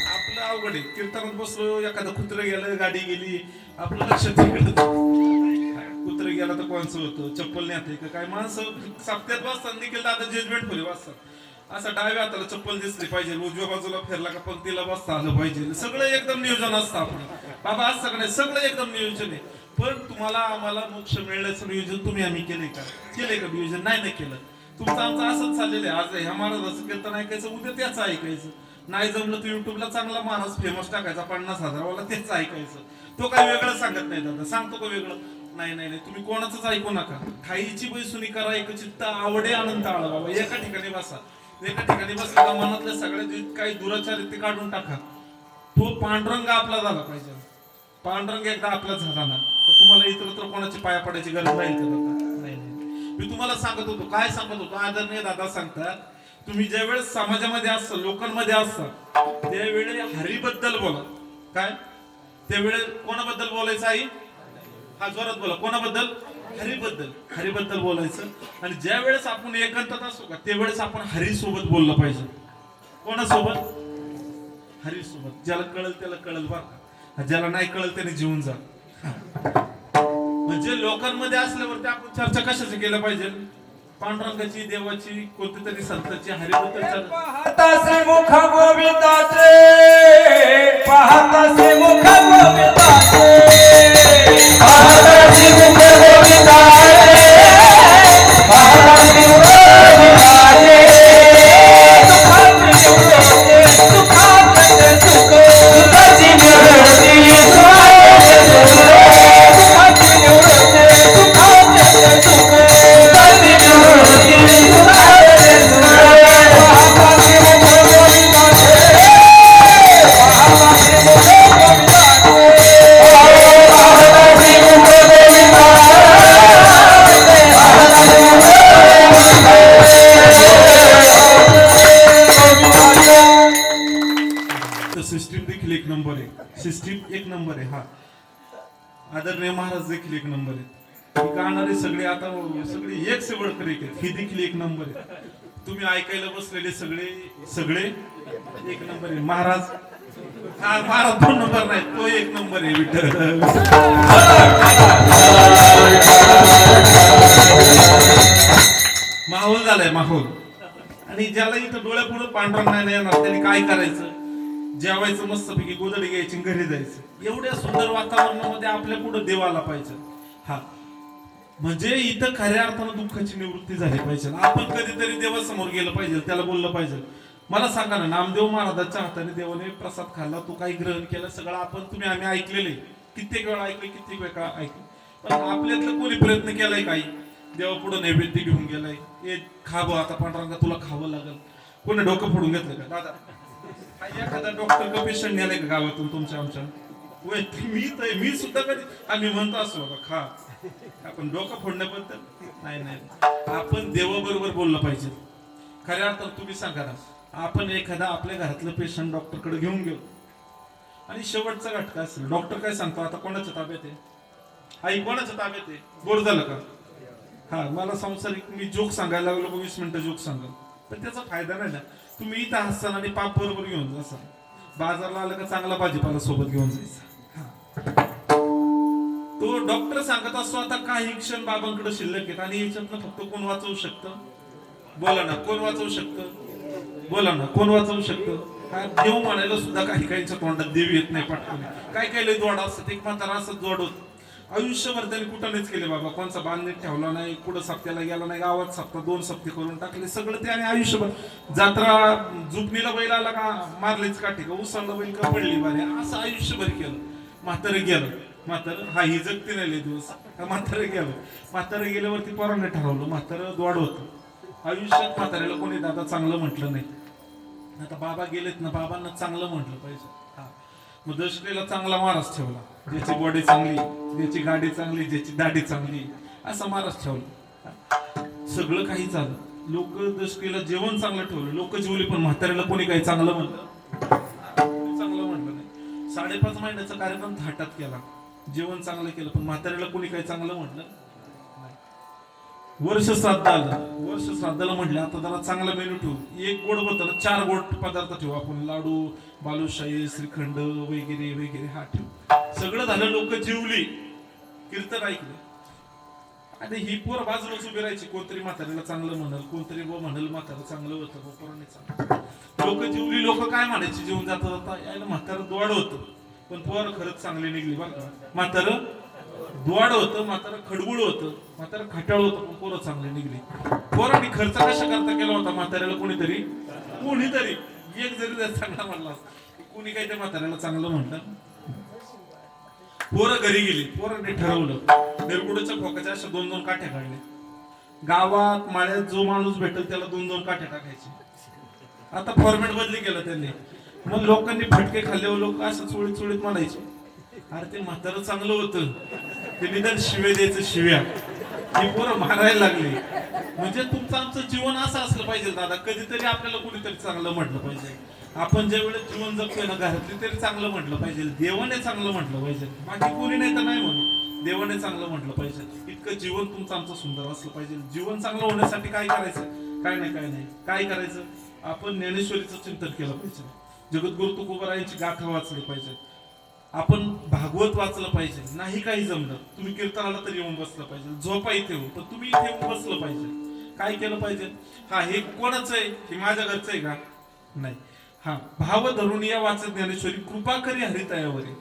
आपलं अवघड आहे कीर्तनात बसलो एखादं कुत्र गेलं गाडी गेली आपलं लक्ष तिकडं कुत्र गेला तर कोणचं होतं चप्पल नाही का काय माणसं सप्त्यात बसतात देखील दादा जजमेंट खोली बसतात असं डाव्या हाताला चप्पल दिसली पाहिजे उजव्या बाजूला फिरला का पंक्तीला बसता आलं पाहिजे सगळं एकदम नियोजन असतं आपण बाबा आज सगळं एकदम नियोजन आहे पण तुम्हाला आम्हाला मोक्ष मिळण्याचं नियोजन तुम्ही आम्ही केले का नियोजन नाही केलं तुमचं आमचं असंच चाललेलं आहे आज ह्या महाराजाचं कीर्तन ऐकायचं उद्या त्याचं ऐकायचं नाही जमलं तर युट्यूबला चांगला महाराज फेमस टाकायचा 50,000 वाला तेच ऐकायचं तो काही वेगळं सांगत नाही दादा सांगतो का वेगळं नाही तुम्ही कोणाचंच ऐकू नका खाईची बैसुनी करा एक चित्त आवडे आनंद आळा बाबा एका ठिकाणी बसा एका ठिकाणी बसला मनातल्या सगळ्या काही दुराचार ते काढून टाका तो पांडुरंग आपला झाला पाहिजे पांडुरंग एकदा आपला झाला ना तर तुम्हाला इतरत्र कोणाची पाया पडायची गरज राहील का नाही मी तुम्हाला सांगत होतो काय सांगत होतो आदरणीय दादा सांगतात तुम्ही ज्यावेळेस समाजामध्ये असता लोकांमध्ये असता त्यावेळी हरीबद्दल बोला काय त्यावेळेस कोणाबद्दल बोलायचं आई हा जोरात बोला कोणाबद्दल हरीबद्दल बोलायचं आणि ज्या वेळेस आपण एकांतात असतो का त्यावेळेस आपण हरी सोबत बोललं पाहिजे कोणासोबत हरी सोबत ज्याला कळल त्याला कळल बरं ज्याला नाही कळल त्याने जीवन जा म्हणजे लोकांमध्ये असल्यावरती आपण चर्चा कशाची केलं पाहिजे पांडुरंगाची देवाची कोणत्या तरी संतांची हरिबद्दल पाहतासे मुख गोविंदाचे पाहतासे मुख गोविंदाचे पाहतासे मुख गोविंदाचे पाहतासे मुख गोविंदाचे सुखाचे सुख सुखाची निवृत्ती सुखाचे सुख सुखाचे सिस्टीम देखील एक नंबर आहे सिस्टीम एक नंबर आहे हा आदरणीय महाराज देखील एक नंबर आहे गाणारे सगळे आता सगळे एक सेवळकर एक ही देखील एक नंबर आहे तुम्ही ऐकायला बसलेले सगळे एक नंबर आहे महाराज हा महाराज 2 नंबर नाही तो एक नंबर आहे विठ्ठल माहोल झालाय माहोल आणि ज्याला इथं डोळ्यापुढे पांढरा नाही येणार त्यांनी काय करायचं जेवायचं मस्तपैकी गोदडी घ्यायची घरी जायचं एवढ्या सुंदर वातावरणामध्ये आपल्या पुढे देव आला पाहिजे हा म्हणजे इथं खऱ्या अर्थानं दुःखाची निवृत्ती झाली पाहिजे आपण कधीतरी देवासमोर गेलं पाहिजे त्याला बोललं पाहिजे मला सांगा ना नामदेव महाराजांच्या हाताने देवाने प्रसाद खाल्ला तो काही ग्रहण केलं सगळं आम्ही ऐकलेले कित्येक वेळा ऐकले कित्येक वेळा ऐकले पण आपल्यातलं कोणी प्रयत्न केलाय काही देवा पुढे नैवेद्य घेऊन गेलाय हे खावं आता पांडुरंगा तुला खावं लागल कोणी डोकं फोडून घेतलं का दादा एखादा डॉक्टर का पेशंट नेलाय का गावातून तुमच्या आमच्या मी सुद्धा कधी आम्ही म्हणतो असतो बाबा खा आपण डोकं फोडण्याबद्दल नाही आपण देवाबरोबर बोललं पाहिजे खऱ्या अर्थात तुम्ही सांगा ना आपण एखादा आपल्या घरातलं पेशंट डॉक्टरकडे घेऊन गेलो आणि शेवटचा घटका असेल डॉक्टर काय सांगतो आता कोणाच्या ताब्यात आहे आई कोणाच्या ताब्यात आहे गोड झालं का हा मला संसारिक मी जोक सांगायला लागलो 20 मिनिटं जोक सांगा पण त्याचा फायदा नाही ना तुम्ही इथं हसताल आणि पाप बरोबर घेऊन जासाल बाजारला आलं का चांगला भाजीपाला सोबत घेऊन जायचा तो डॉक्टर सांगत असतो आता काही क्षण बाबांकडे शिल्लक आहेत आणि याच्यातनं फक्त कोण वाचवू शकतं बोला ना कोण वाचवू शकतं बोला ना कोण वाचवू शकतं हा देव म्हणायला सुद्धा काही काहींच्या तोंडात देव येत नाही पटकन काय लय जोड असतात एक म्हातारा असं जोड होत आयुष्यभर त्यांनी कुठं नाहीच केले बाबा कोणचा बांध नीट ठेवला नाही कुठं सप्त्याला गेला नाही गावात सप्ताह 2 सप्ते करून टाकले सगळं ते आणि आयुष्यभर जत्रा जुपणीला बैल आला का मारलीच काठी का उसळला बैल का पडली बारे असं आयुष्यभर केलं म्हातारं गेलं म्हातारं हा ही जगते नाही दिवस म्हातारं गेल्यावरती पोरांनी ठरवलं म्हातारं द्वाड होतं आयुष्यात म्हाताऱ्याला कोणी दादा चांगलं म्हटलं नाही आता बाबा गेलेत ना बाबांना चांगलं म्हटलं पाहिजे हा मग दशकेला चांगला महाराज ठेवला ज्याची बॉडी चांगली ज्याची गाडी चांगली ज्याची दाढी चांगली असा महाराज ठेवला सगळं काही झालं लोक दशकेला जेवण चांगलं ठेवलं लोक जेवली पण म्हाताऱ्याला कोणी काही चांगलं म्हणलं चांगलं म्हटलं नाही 5.5 महिन्याचा कार्यक्रम थाटात केला जेवण चांगलं केलं पण म्हाताऱ्याला कोणी काही चांगलं म्हटलं नाही वर्ष श्राद्धाला म्हटलं आता जरा चांगला मेनू ठेवू. एक गोड होतं ना, 4 गोड पदार्थ ठेवू आपण, लाडू, बालुशाही, श्रीखंड वगैरे वगैरे हा ठेवू. सगळं झालं, लोक जेवली, कीर्तन ऐकलं आणि ही पोर बाजूलाच उभी राहायची. कोणतरी म्हातारीला चांगलं म्हणल, कोणतरी म्हणल म्हातारं चांगलं होतं, पोराने चांगलं. लोक जेवली, लोक काय म्हणायचे जेवून जाता जाता, यायला म्हातारं द्वाड होतं पण पोर खरंच चांगली निघली बरं का. म्हातारं द्वाड होतं, म्हातारं खडबुळ होतं, म्हातारं खटाळ होतं पण पोरं चांगली निघली. पोरांनी खर्च कशा करता केला होता म्हाताऱ्याला, कोणीतरी एक जरी चांगला म्हणला, कोणी काही त्या म्हाताऱ्याला चांगलं म्हणलं. पोरं घरी गेली, पोरांनी ठरवलं निरगुडच्या खोकाच्या अशा 2-2 काठ्या काढल्या. गावात माळ्यात जो माणूस भेटेल त्याला 2-2 काठ्या टाकायचे. आता फॉर्मॅट बदली केलं त्यांनी. मग लोकांनी फटके खाल्ल्यावर लोक असं चोळीत चोळीत म्हणायचे, अरे ते म्हातारं चांगलं होतं, ते निदान शिव्या द्यायचं, शिव्या. ही पोरं मारायला लागली. म्हणजे तुमचं आमचं जीवन असं असलं पाहिजे दादा, कधीतरी आपल्याला कोणीतरी चांगलं म्हटलं पाहिजे. आपण ज्या वेळेस जीवन जगतोय ना घरातली तरी चांगलं म्हटलं पाहिजे, देवाने चांगलं म्हटलं पाहिजे. बाकी कोणी नाही तर नाही म्हणून, देवाने चांगलं म्हटलं पाहिजे. इतकं जीवन तुमचं आमचं सुंदर असलं पाहिजे. जीवन चांगलं होण्यासाठी काय करायचं, काय करायचं, आपण ज्ञानेश्वरीचं चिंतन केलं पाहिजे, जगद्गुरु तुकोबारायांची गाथा वाचली पाहिजे, आपण भागवत वाचलं पाहिजे. नाही काही जमलं, तुम्ही कीर्तनाला तरी येऊन बसलं पाहिजे. झोपा इथे हो पण तुम्ही इथे येऊन बसलं पाहिजे. काय केलं पाहिजे, हा हे कोणाचं आहे, हे माझ्या घरचं आहे का, नाही, हा भाव धरून या वाचत ज्ञानेश्वरी कृपा करी हरितयावरी.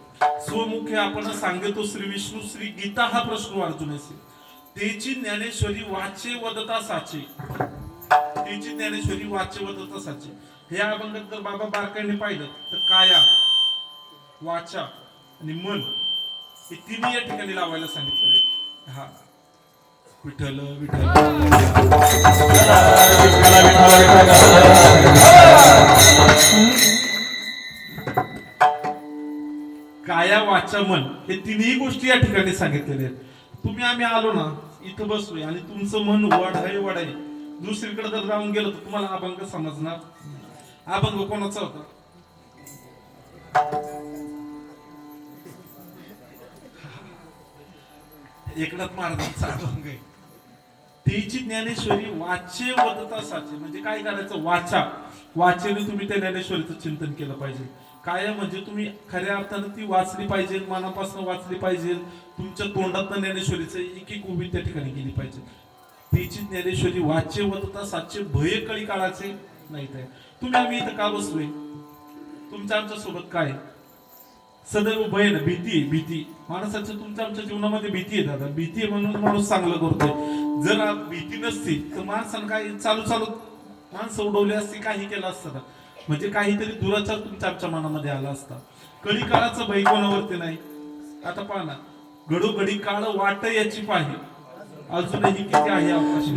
स्वमुखे आपण सांगतो श्री विष्णू श्री गीता हा प्रश्न अर्जुनाशी. तेची ज्ञानेश्वरी वाचे वदता साचे, तेची ज्ञानेश्वरी वाचे वदता साचे. हे अभंगात जर बाबा बारकाईने पाहिलं तर काया, वाचा आणि मन हे तिन्ही या ठिकाणी लावायला सांगितलेले. हा विठ्ठल विठ्ठल काया वाचा मन हे तिन्ही गोष्टी या ठिकाणी सांगितलेल्या आहेत. तुम्ही आम्ही आलो ना इथं बसलोय आणि तुमचं मन वड आहे, दुसरीकडे जर जाऊन गेलो तर तुम्हाला अभंग समजणार. अभंग कोणाचा होता, एकनाथ महाराजांचा अभंग आहे. तेची ज्ञानेश्वरी वाचे वदता साचे. म्हणजे काय करायचं, वाचेने तुम्ही त्या ज्ञानेश्वरीचं चिंतन केलं पाहिजे. काय म्हणजे तुम्ही खऱ्या अर्थानं ती वाचली पाहिजे, मनापासून वाचली पाहिजे. तुमच्या तोंडातनं ज्ञानेश्वरीचं एक उभी त्या ठिकाणी गेली पाहिजे. तेची ज्ञानेश्वरी वाचे वदता साचे, भय कळी काळाचे नाही. तर तुम्ही आम्ही इथं का बसलोय, तुमच्या आमच्या सोबत काय सदैव भय ना, भीती माणसाच्या तुमच्या आमच्या जीवनामध्ये भीती आहे दादा. भीती आहे म्हणून माणूस चांगलं करतोय. जर भीती नसती तर माणसानं काय चालू माणसं उडवली असती, काही केलं असतं. म्हणजे काहीतरी दुराचार तुमच्या आमच्या मनामध्ये आला असता. कधी काळाचं भय कोणावरती नाही. आता पहा ना, घडोघडी काळ वाट याची पाही, अजूनही किती आहे अवकाश.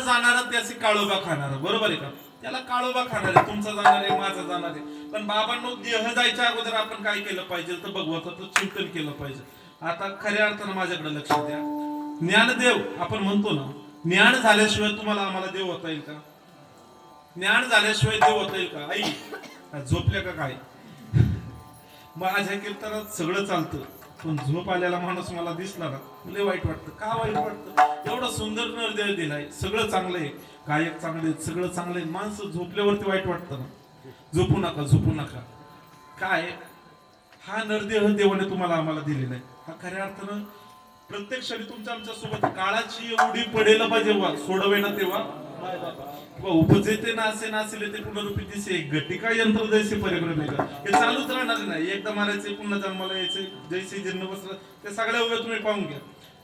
जाणार त्याचे काळोबा खाणार, बरोबर आहे का. त्याला काळोबा खाणार आहे, तुमचा जाणार आहे, माझा जाणार आहे. पण बाबांनो देह जायच्या अगोदर आपण काय केलं पाहिजे तर भगवंताचं चिंतन केलं पाहिजे. आता खऱ्या अर्थानं माझ्याकडे लक्ष द्या. ज्ञानदेव आपण म्हणतो ना, ज्ञान झाल्याशिवाय तुम्हाला आम्हाला देव होता येईल का, ज्ञान झाल्याशिवाय देव होता येईल का. आई झोपल्या का काय, माझ्या कीर्तनात सगळं चालतं पण झोप आलेला माणूस मला दिसला ना लय वाईट वाटतं. का वाईट वाटतं, एवढा सुंदर नरदेह दिलाय, सगळं चांगलं आहे, गायक चांगले, सगळं चांगलं आहे, माणसं झोपल्यावरती वाईट वाटतं ना. झोपू नका. काय हा नरदेह देवाने तुम्हाला आम्हाला दिलेला आहे. हा खऱ्या अर्थानं प्रत्येक क्षणी तुमच्या आमच्या सोबत काळाची एवढी पडेल बा जेव्हा सोडवे ना तेव्हा उपजेते नासे नासिले ते पुनरुपीतीसे घटिका यंत्र जैसे परिक्रमे का हे चालूच राहणार नाही. एकदा मारायचे पुन्हा जन्माला यायचे जैसे जीर्ण वस्त्र ते सगळ्या उभ्या तुम्ही पाहून घ्या.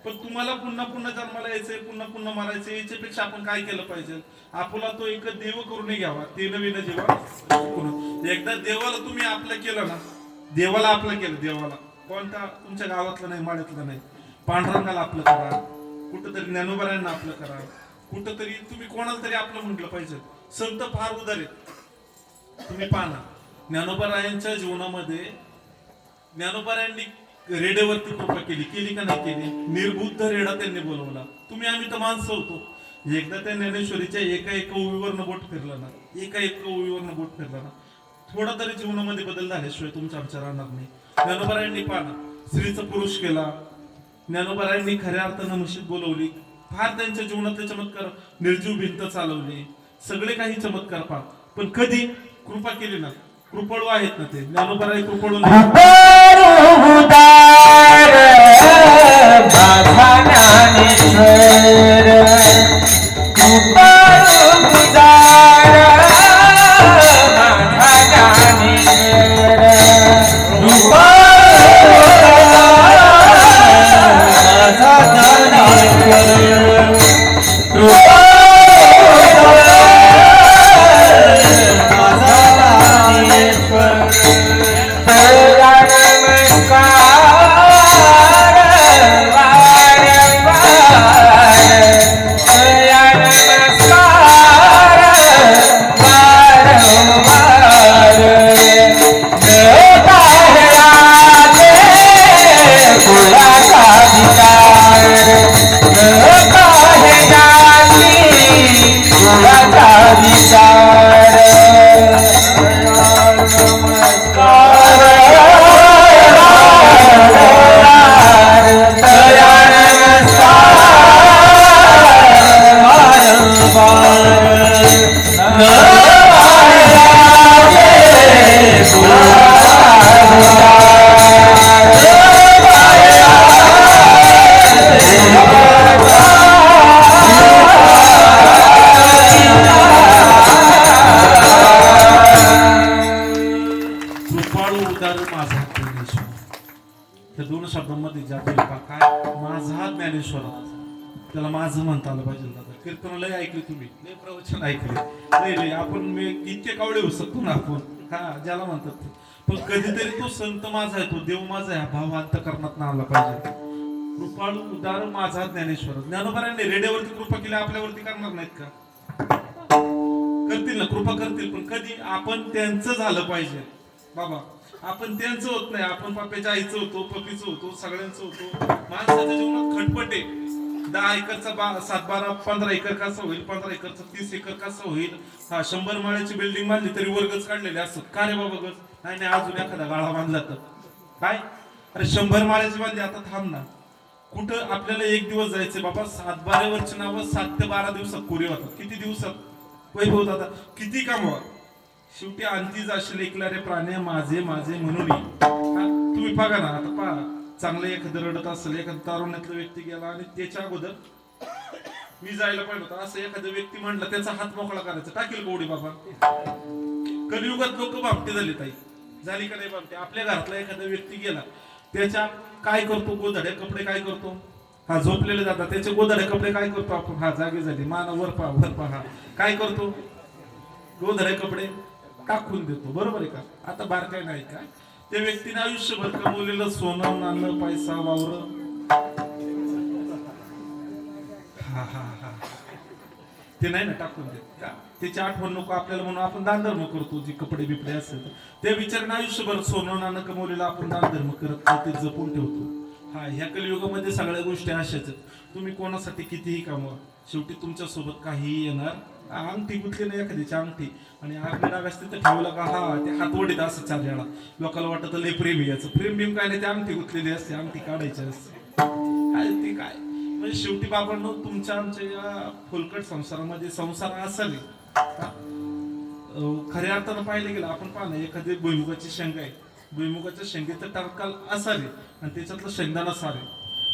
पण तुम्हाला पुन्हा पुन्हा जन्माला यायचंय पुन्हा पुन्हा मारायचे याच्यापेक्षा आपण काय केलं पाहिजे आपला तो एक देव करून घ्यावा ते नवीन जेव्हा एकदा देवाला तुम्ही आपलं केलं ना देवाला आपलं केलं देवाला कोणता तुमच्या गावातलं नाही माड्यातलं नाही पांडुरंगाला आपलं करा कुठंतरी ज्ञानोबारायांना आपलं करा कुठंतरी तुम्ही कोणाला तरी आपलं म्हटलं पाहिजे. संत फार उदार आहेत तुम्ही पाहना ज्ञानोबारायांच्या जीवनामध्ये ज्ञानोबारायांनी रेड्यावरती कृपा केली का नाही केली. निर्बुद्ध रेडा त्यांनी बोलवला. तुम्ही आम्ही तर माणसं होतो. एकदा त्या ज्ञानेश्वरीच्या एका ओवीवरनं बोट फिरलं ना एका ओवीवरनं बोट फिरलं ना थोडा तरी जीवनामध्ये बदल झाल्याशिवाय तुमच्या आमच्या राहणार नाही. ज्ञानोबारायांनी पाहना स्त्रीचा पुरुष केला. ज्ञानोबारायांनी खऱ्या अर्थानं मशीद बोलवली. फार त्यांच्या जीवनातले चमत्कार निर्जीव भिंत चालवली सगळे काही चमत्कार पहा. पण कधी कृपा केली ना कृपळू आहेत ना ते ज्ञानोबाराय कृपळू नाही. त्या दोन शब्दांमध्ये जाते काय माझा ज्ञानेश्वर त्याला माझं म्हणता आलं पाहिजे. दादा कीर्तन लय ऐकले तुम्ही लय प्रवचन ऐकले लय आपण इतके कावडे होऊ शकतो ना आपण हा ज्याला म्हणतात ते. पण कधीतरी तो संत माझा आहे तो देव माझा आहे भाव अंतःकरणात आला पाहिजे. कृपाळू उदार माझा ज्ञानेश्वर ज्ञानोबारांनी रेड्यावरती कृपा केली आपल्यावरती करणार नाहीत का. करतील ना कृपा करतील पण कधी आपण त्यांचं झालं पाहिजे बाबा. आपण त्यांचं होत नाही आपण पाप्याच्या आईचं होतो पपीचं होतो सगळ्यांचं होतो. माणसाच्या जीवनात खटपट आहे. 10 एकरचा 7-12 15 एकर कसं होईल 15 एकरचा 30 एकर कसं होईल. 100 माळ्याची बिल्डिंग बांधली तरी वर्गच काढलेले असतात का रे बाबा गज नाही अजून एखादा गाळा बांधला तर काय अरे 100 माळ्याची बांधली आता थांब ना कुठं आपल्याला एक दिवस जायचे बाबा 7-12 नावं 7 ते 12 दिवसात पुरे होतात. किती दिवसात वैभव दादा किती कामवा शेवटी अंती जाशील ऐकणारे प्राणी माझे माझे म्हणून तुम्ही बघा ना आता पहा चांगलं एखादं रडत असेल एखादं तारुण्यातला व्यक्ती गेला आणि त्याच्या अगोदर मी जायला पाहिजे होतं असं एखादं व्यक्ती म्हणलं त्याचा हात मोकळा करायचा टाकेल गोडी बाबा. कलियुगात लोक भामटे झाले ताई झाली का नाही भामटे. आपल्या घरातला एखादा व्यक्ती गेला त्याच्या काय करतो गोधड्या कपडे काय करतो हा झोपलेले जातात त्याचे गोधड्या कपडे काय करतो आपण हा जागे झाली मान वर पहा काय करतो गोधड्या कपडे टाकून देतो बरोबर आहे का. आता बारकाय नाही का त्या व्यक्तीने आयुष्यभर कमवलेलं सोनं नाणं पैसा वावर ते नाही ना टाकून देत का. त्याची आठवण नको आपल्याला म्हणून आपण दानधर्म करतो जे कपडे बिपडे असेल त्या विचाराने आयुष्यभर सोनं नाणं कमवलेलं आपण दानधर्म करत ते जपून ठेवतो. हा ह्या कलियुगामध्ये सगळ्या गोष्टी अशाच आहेत. तुम्ही कोणासाठी कितीही कमवा शेवटी तुमच्या सोबत काहीही येणार. अंगठी गुतली नाही एखाद्याची अंगठी आणि आगडी डाग असते तर ठेवला का हा ते हात ओढीत असं 4 वेळा लोकांना वाटत लय प्रेम याचं प्रेम बिम काय नाही ते अंगठी गुतलेली असते अंगठी काढायची असते काय ते काय म्हणजे शेवटी बाबांनो तुमच्या आमच्या या फुलकट संसारामध्ये संसार असावे खऱ्या अर्थानं पाहिलं गेलं आपण पाहणं एखादी भुईमुगाची शेंगा आहे भुईमुगाच्या शेंगेचं टरकाल असावे आणि त्याच्यातलं शेंगदाणा सारे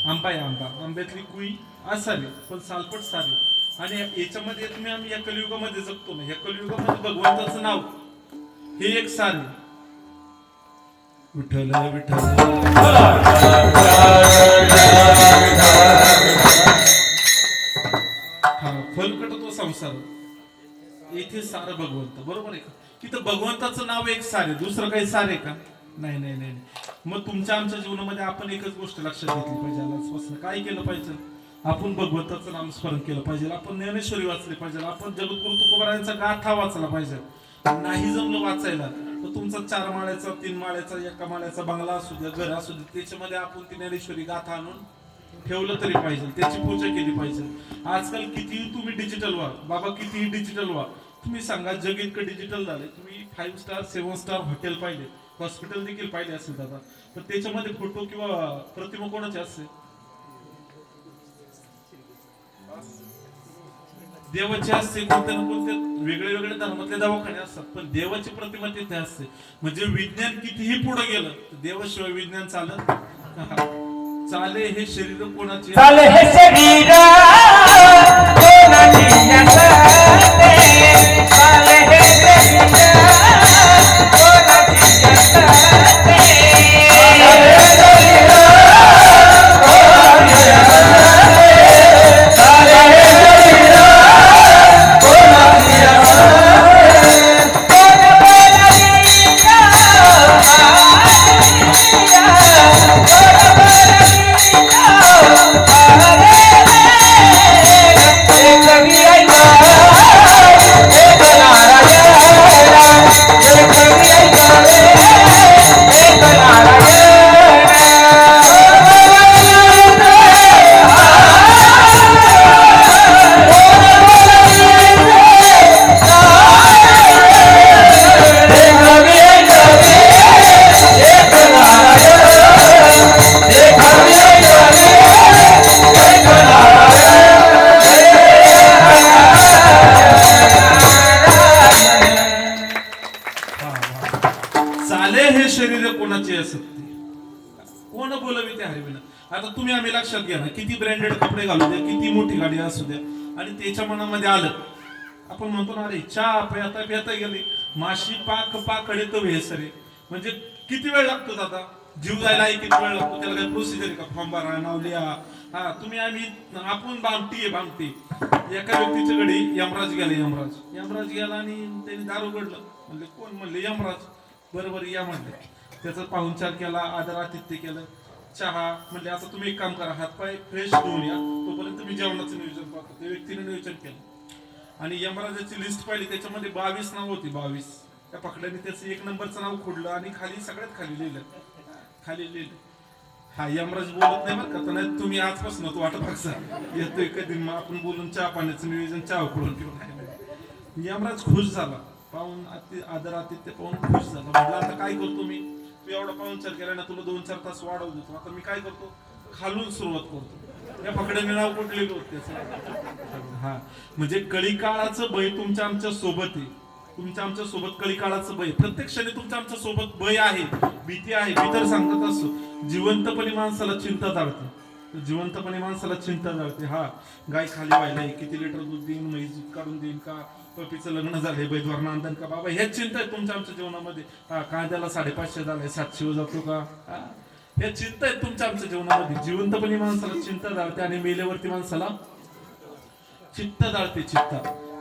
आंबा आहे आंब्यातली कुई असावी पण सालपट सारे आणि याच्यामध्ये तुम्ही आम्ही या कलियुगामध्ये जगतो ना, या कलियुगामध्ये भगवंताचं नाव हे एक सार आहे. विठ्ठल विठ्ठल हा फलकट तो संसार, येथे सार भगवंत. बरोबर आहे का? तिथं भगवंताचं नाव एक सार आहे, दुसरं काही सार आहे का? नाही नाही नाही. मग तुमच्या आमच्या जीवनामध्ये आपण एकच गोष्ट लक्षात घेतली पाहिजे. आजपासून काय केलं पाहिजे? आपण भगवंताचं नामस्मरण केलं पाहिजे, आपण ज्ञानेश्वरी वाचली पाहिजे, आपण जगद्गुरु तुकोबारायांचा गाथा वाचला पाहिजे. नाही जमलं वाचायला तर तुमचा 4 माळ्याचा 3 माळ्याचा 1 माळ्याचा बंगला असू द्या, घर असू दे, त्याच्यामध्ये आपण ती ज्ञानेश्वरी गाथा आणून ठेवलं तरी पाहिजे, त्याची पूजा केली पाहिजे. आजकाल कितीही तुम्ही डिजिटल व्हा बाबा, कितीही डिजिटल व्हा, तुम्ही सांगा जग इतकं डिजिटल झालंय. तुम्ही 5 स्टार 7 स्टार हॉटेल पाहिले, हॉस्पिटल देखील पाहिले असेल दादा, तर त्याच्यामध्ये फोटो किंवा प्रतिमा कोणाची असते? देवाची असते. कोणत्या ना कोणत्या वेगळे वेगळे धर्मातले दवाखाने असतात, पण देवाची प्रतिमा तिथे असते. म्हणजे विज्ञान कितीही पुढे गेलं तर देवाशिवाय विज्ञान चालत चाले हे शरीर कोणाचे? चाले हे शरीर कोणाची नसते. चाले हे शरीर कोणाची नसते. कोण बोलवी ते हरविना. आता तुम्ही आम्ही लक्षात घ्या ना, किती ब्रँडेड कपडे घालू द्या, किती मोठी गाडी असू द्या, आणि त्याच्या मनामध्ये आलं आपण म्हणतो ना, अरे चहा प्याता प्याता गेली माशी पाक पाकडे तो भेसरे. म्हणजे किती वेळ लागतो दादा जीव जायला, किती वेळ लागतो? त्याला काही प्रोसिजर आहे का? फॉर्म भरा, नाव लिहा. हा तुम्ही आम्ही आपण बामटी आहे बामटी. एका व्यक्तीच्या घडी यमराज गेला गेला आणि त्यांनी दार उघडलं. म्हणले कोण? म्हणले यमराज. बरोबर या म्हणले. त्याचा पाहुणचार केला, आदर आतिथ्य केलं, चहा. म्हणले आता तुम्ही एक काम करा, हातपाय फ्रेश धुवून या, तोपर्यंत मी जेवणाचं नियोजन पाहतो. त्या व्यक्तीने नियोजन केलं आणि यमराजाची लिस्ट पाहिली, त्याच्यामध्ये 22 नाव होती. 22. त्या पकड्याने त्याचं 1 नंबरचं नाव खोडलं आणि खाली सगळ्यात खाली लिहिलं. हा यमराज बोलत नाही बरं का, तर नाही तुम्ही आजपासून तो वाटत बघसा येतोय कधी, मग आपण बोलून चहा पाण्याचं नियोजन चहा उकडून घेऊन. यमराज खुश झाला, पाहून आदर आतिथ्य पाहून खुश झाला. म्हटलं आता काय करतो मी, तू एवढा पाहुणचार केला ना, तुला 2-4 तास वाढवू देतो. आता मी काय करतो, खालून सुरुवात करतो. या पकड्याने नाव कुठलेलं होत त्याचं. हा म्हणजे कळी काळाचं भय तुमच्या आमच्या सोबत आहे. तुमच्या आमच्या सोबत कळी काळाचं भय प्रत्येक क्षणी तुमच्या आमच्या सोबत भय आहे, भीती आहे. मी तर सांगत असतो, जिवंतपणे माणसाला चिंता जाळते. हा गाय खाली व्हायला किती लिटर दूध देईन, म्हैस दूध काढून देईन का, पपीचं लग्न झालंय, बैदवार नांदन का, बाबा ह्याच चिंता आहे तुमच्या आमच्या जीवनामध्ये. हा कांद्याला 550 झालाय, 700 जातो का, या चिंता आहेत तुमच्या आमच्या जीवनामध्ये. जिवंतपणे माणसाला चिंता जाळते आणि मेल्यावरती माणसाला चित्त जाळते.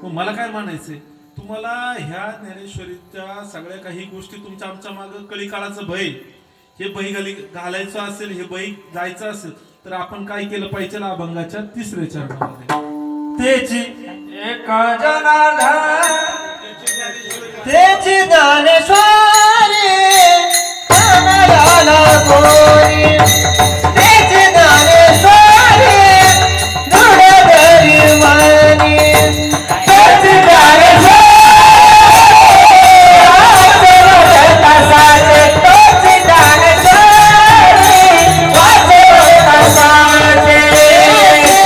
मग मला काय म्हणायचंय तुम्हाला, ह्या ज्ञानेश्वरीच्या सगळ्या काही गोष्टी तुमच्या आमच्या मागे कळी काळाचं भय, हे भय घालायचं असेल, हे भय जायचं असेल, तर आपण काय केलं पाहिजे? अभंगाच्या 3ऱ्या चरणामध्ये तेची एक जनार्दन तेची ज्ञानेश्वरी ज्ञानाला कोरी, तेची ज्ञानेश्वरी दृढ मनी, तेची ज्ञानेश्वरी तसाचे, तोची ज्ञानेश्वरी वाचवत तसाचे,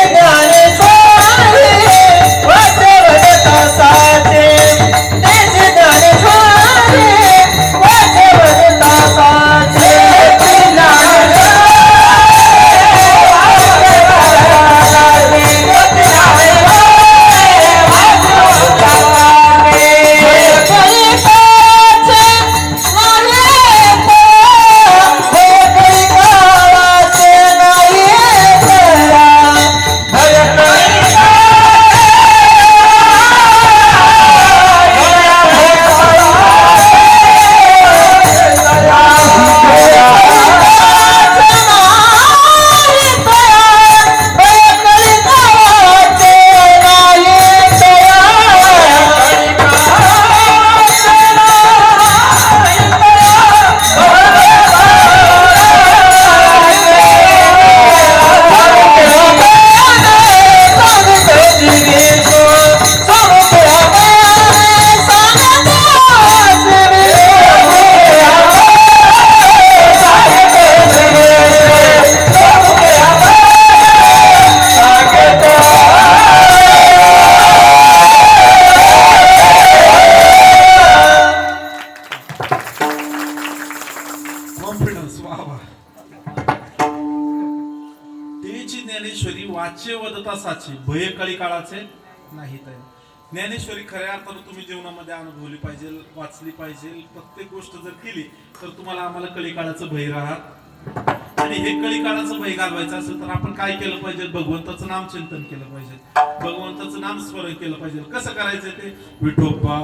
ज्ञानेश्वरी वाचवत तसाचे, तेची ज्ञानेश्वरी वाचे वदता साचे भय कळी काळाचे नाही तया. ज्ञानेश्वरी खऱ्या अर्थानं तुम्ही जीवनामध्ये अनुभवली पाहिजे, वाचली पाहिजे. प्रत्येक गोष्ट जर केली तर तुम्हाला आम्हाला कळी काळाचं भय राहत. आणि हे कळी काळाचं भय घालवायचं असेल तर आपण काय केलं पाहिजे? भगवंताचं नाम चिंतन केलं पाहिजे, भगवंताचं नाम स्मरण केलं पाहिजे. कसं करायचं ते? विठोबा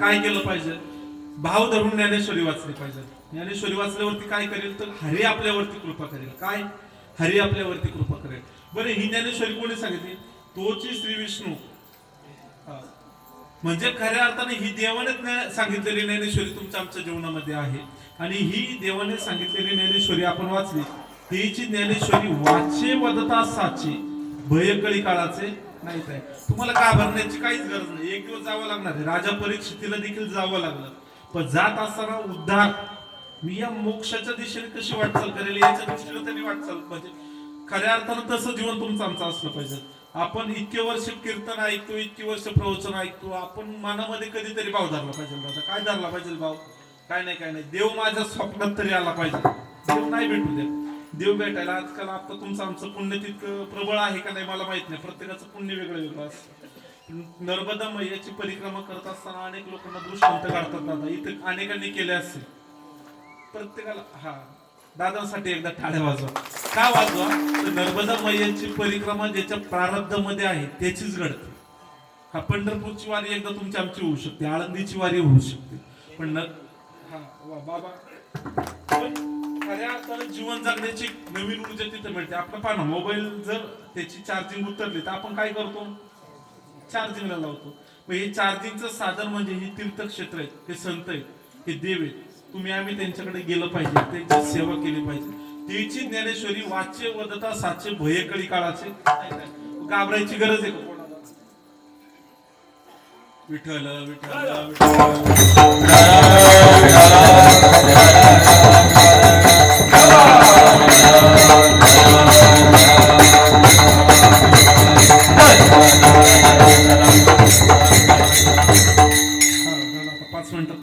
काय केलं पाहिजे? भाव धरून ज्ञानेश्वरी वाचली पाहिजे. ज्ञानेश्वरी वाचल्यावरती काय करेल तर हरी आपल्यावरती कृपा करेल. काय? हरी आपल्यावरती कृपा करेल. बरं, ही ज्ञानेश्वरी कोणी सांगितली? तोची श्री विष्णू. म्हणजे खऱ्या अर्थाने ही देवाने सांगितलेली ज्ञानेश्वरी तुमच्या आमच्या जीवनामध्ये आहे. आणि ही देवाने सांगितलेली ज्ञानेश्वरी आपण वाचली. हिची ज्ञानेश्वरी वाचे वदता साचे भय कळी काळाचे नाही काय. तुम्हाला घाबरण्याची काहीच गरज नाही. एक दिवस जावं लागणार आहे. राजा परीक्षितीला देखील जावं लागलं, पण जात असताना उद्धार मी या मोक्षाच्या दिशेने कशी वाटचाल करेल याच्या दृष्टीने त्यांनी वाटचाल पाहिजे. खऱ्या अर्थानं तसं जीवन तुमचं आमचं असलं पाहिजे. आपण इतके वर्ष कीर्तन ऐकतो, इतके वर्ष प्रवचन ऐकतो, आपण मनामध्ये कधीतरी भाव धरला पाहिजे. दादा काय धरला पाहिजे भाव? काय नाही, देव माझ्या स्वप्नात तरी आला पाहिजे. देव नाही भेटू दे. देव भेटायला आजकाल आता तुमचं आमचं पुण्य तितकं प्रबळ आहे का नाही मला माहित नाही. प्रत्येकाचं पुण्य वेगळं वेगळं असतं. नर्मदा मैयाची परिक्रमा करत असताना अनेक लोकांना दृष्टांत काढतात. दादा इथे अनेकांनी केले असतील. प्रत्येकाला हा दादांसाठी एकदा टाळ्या वाजवा. का वाजवा? तर नर्मदा मैयाची परिक्रमा ज्याच्या प्रारब्धामध्ये आहे त्याचीच घडते. हा पंढरपूरची वारी एकदा तुमची आमची होऊ शकते, आळंदीची वारी होऊ शकते, पण बाबा खऱ्या अर्थाने जीवन जगण्याची नवीन ऊर्जा तिथे मिळते. आपलं पाहा, मोबाईल जर त्याची चार्जिंग उतरली तर आपण काय करतो? चार्जिंगला लावतो. मग हे चार्जिंगचं साधन म्हणजे ही तीर्थक्षेत्र आहेत, हे संत आहेत, हे देव आहेत. तुम्ही आम्ही त्यांच्याकडे गेलं पाहिजे, त्यांची सेवा केली पाहिजे. त्याची ज्ञानेश्वरी वाचे वदता साचे भय कळी काळाचे. घाबरायची गरज आहे का कोणाला? विठ्ठल विठ्ठल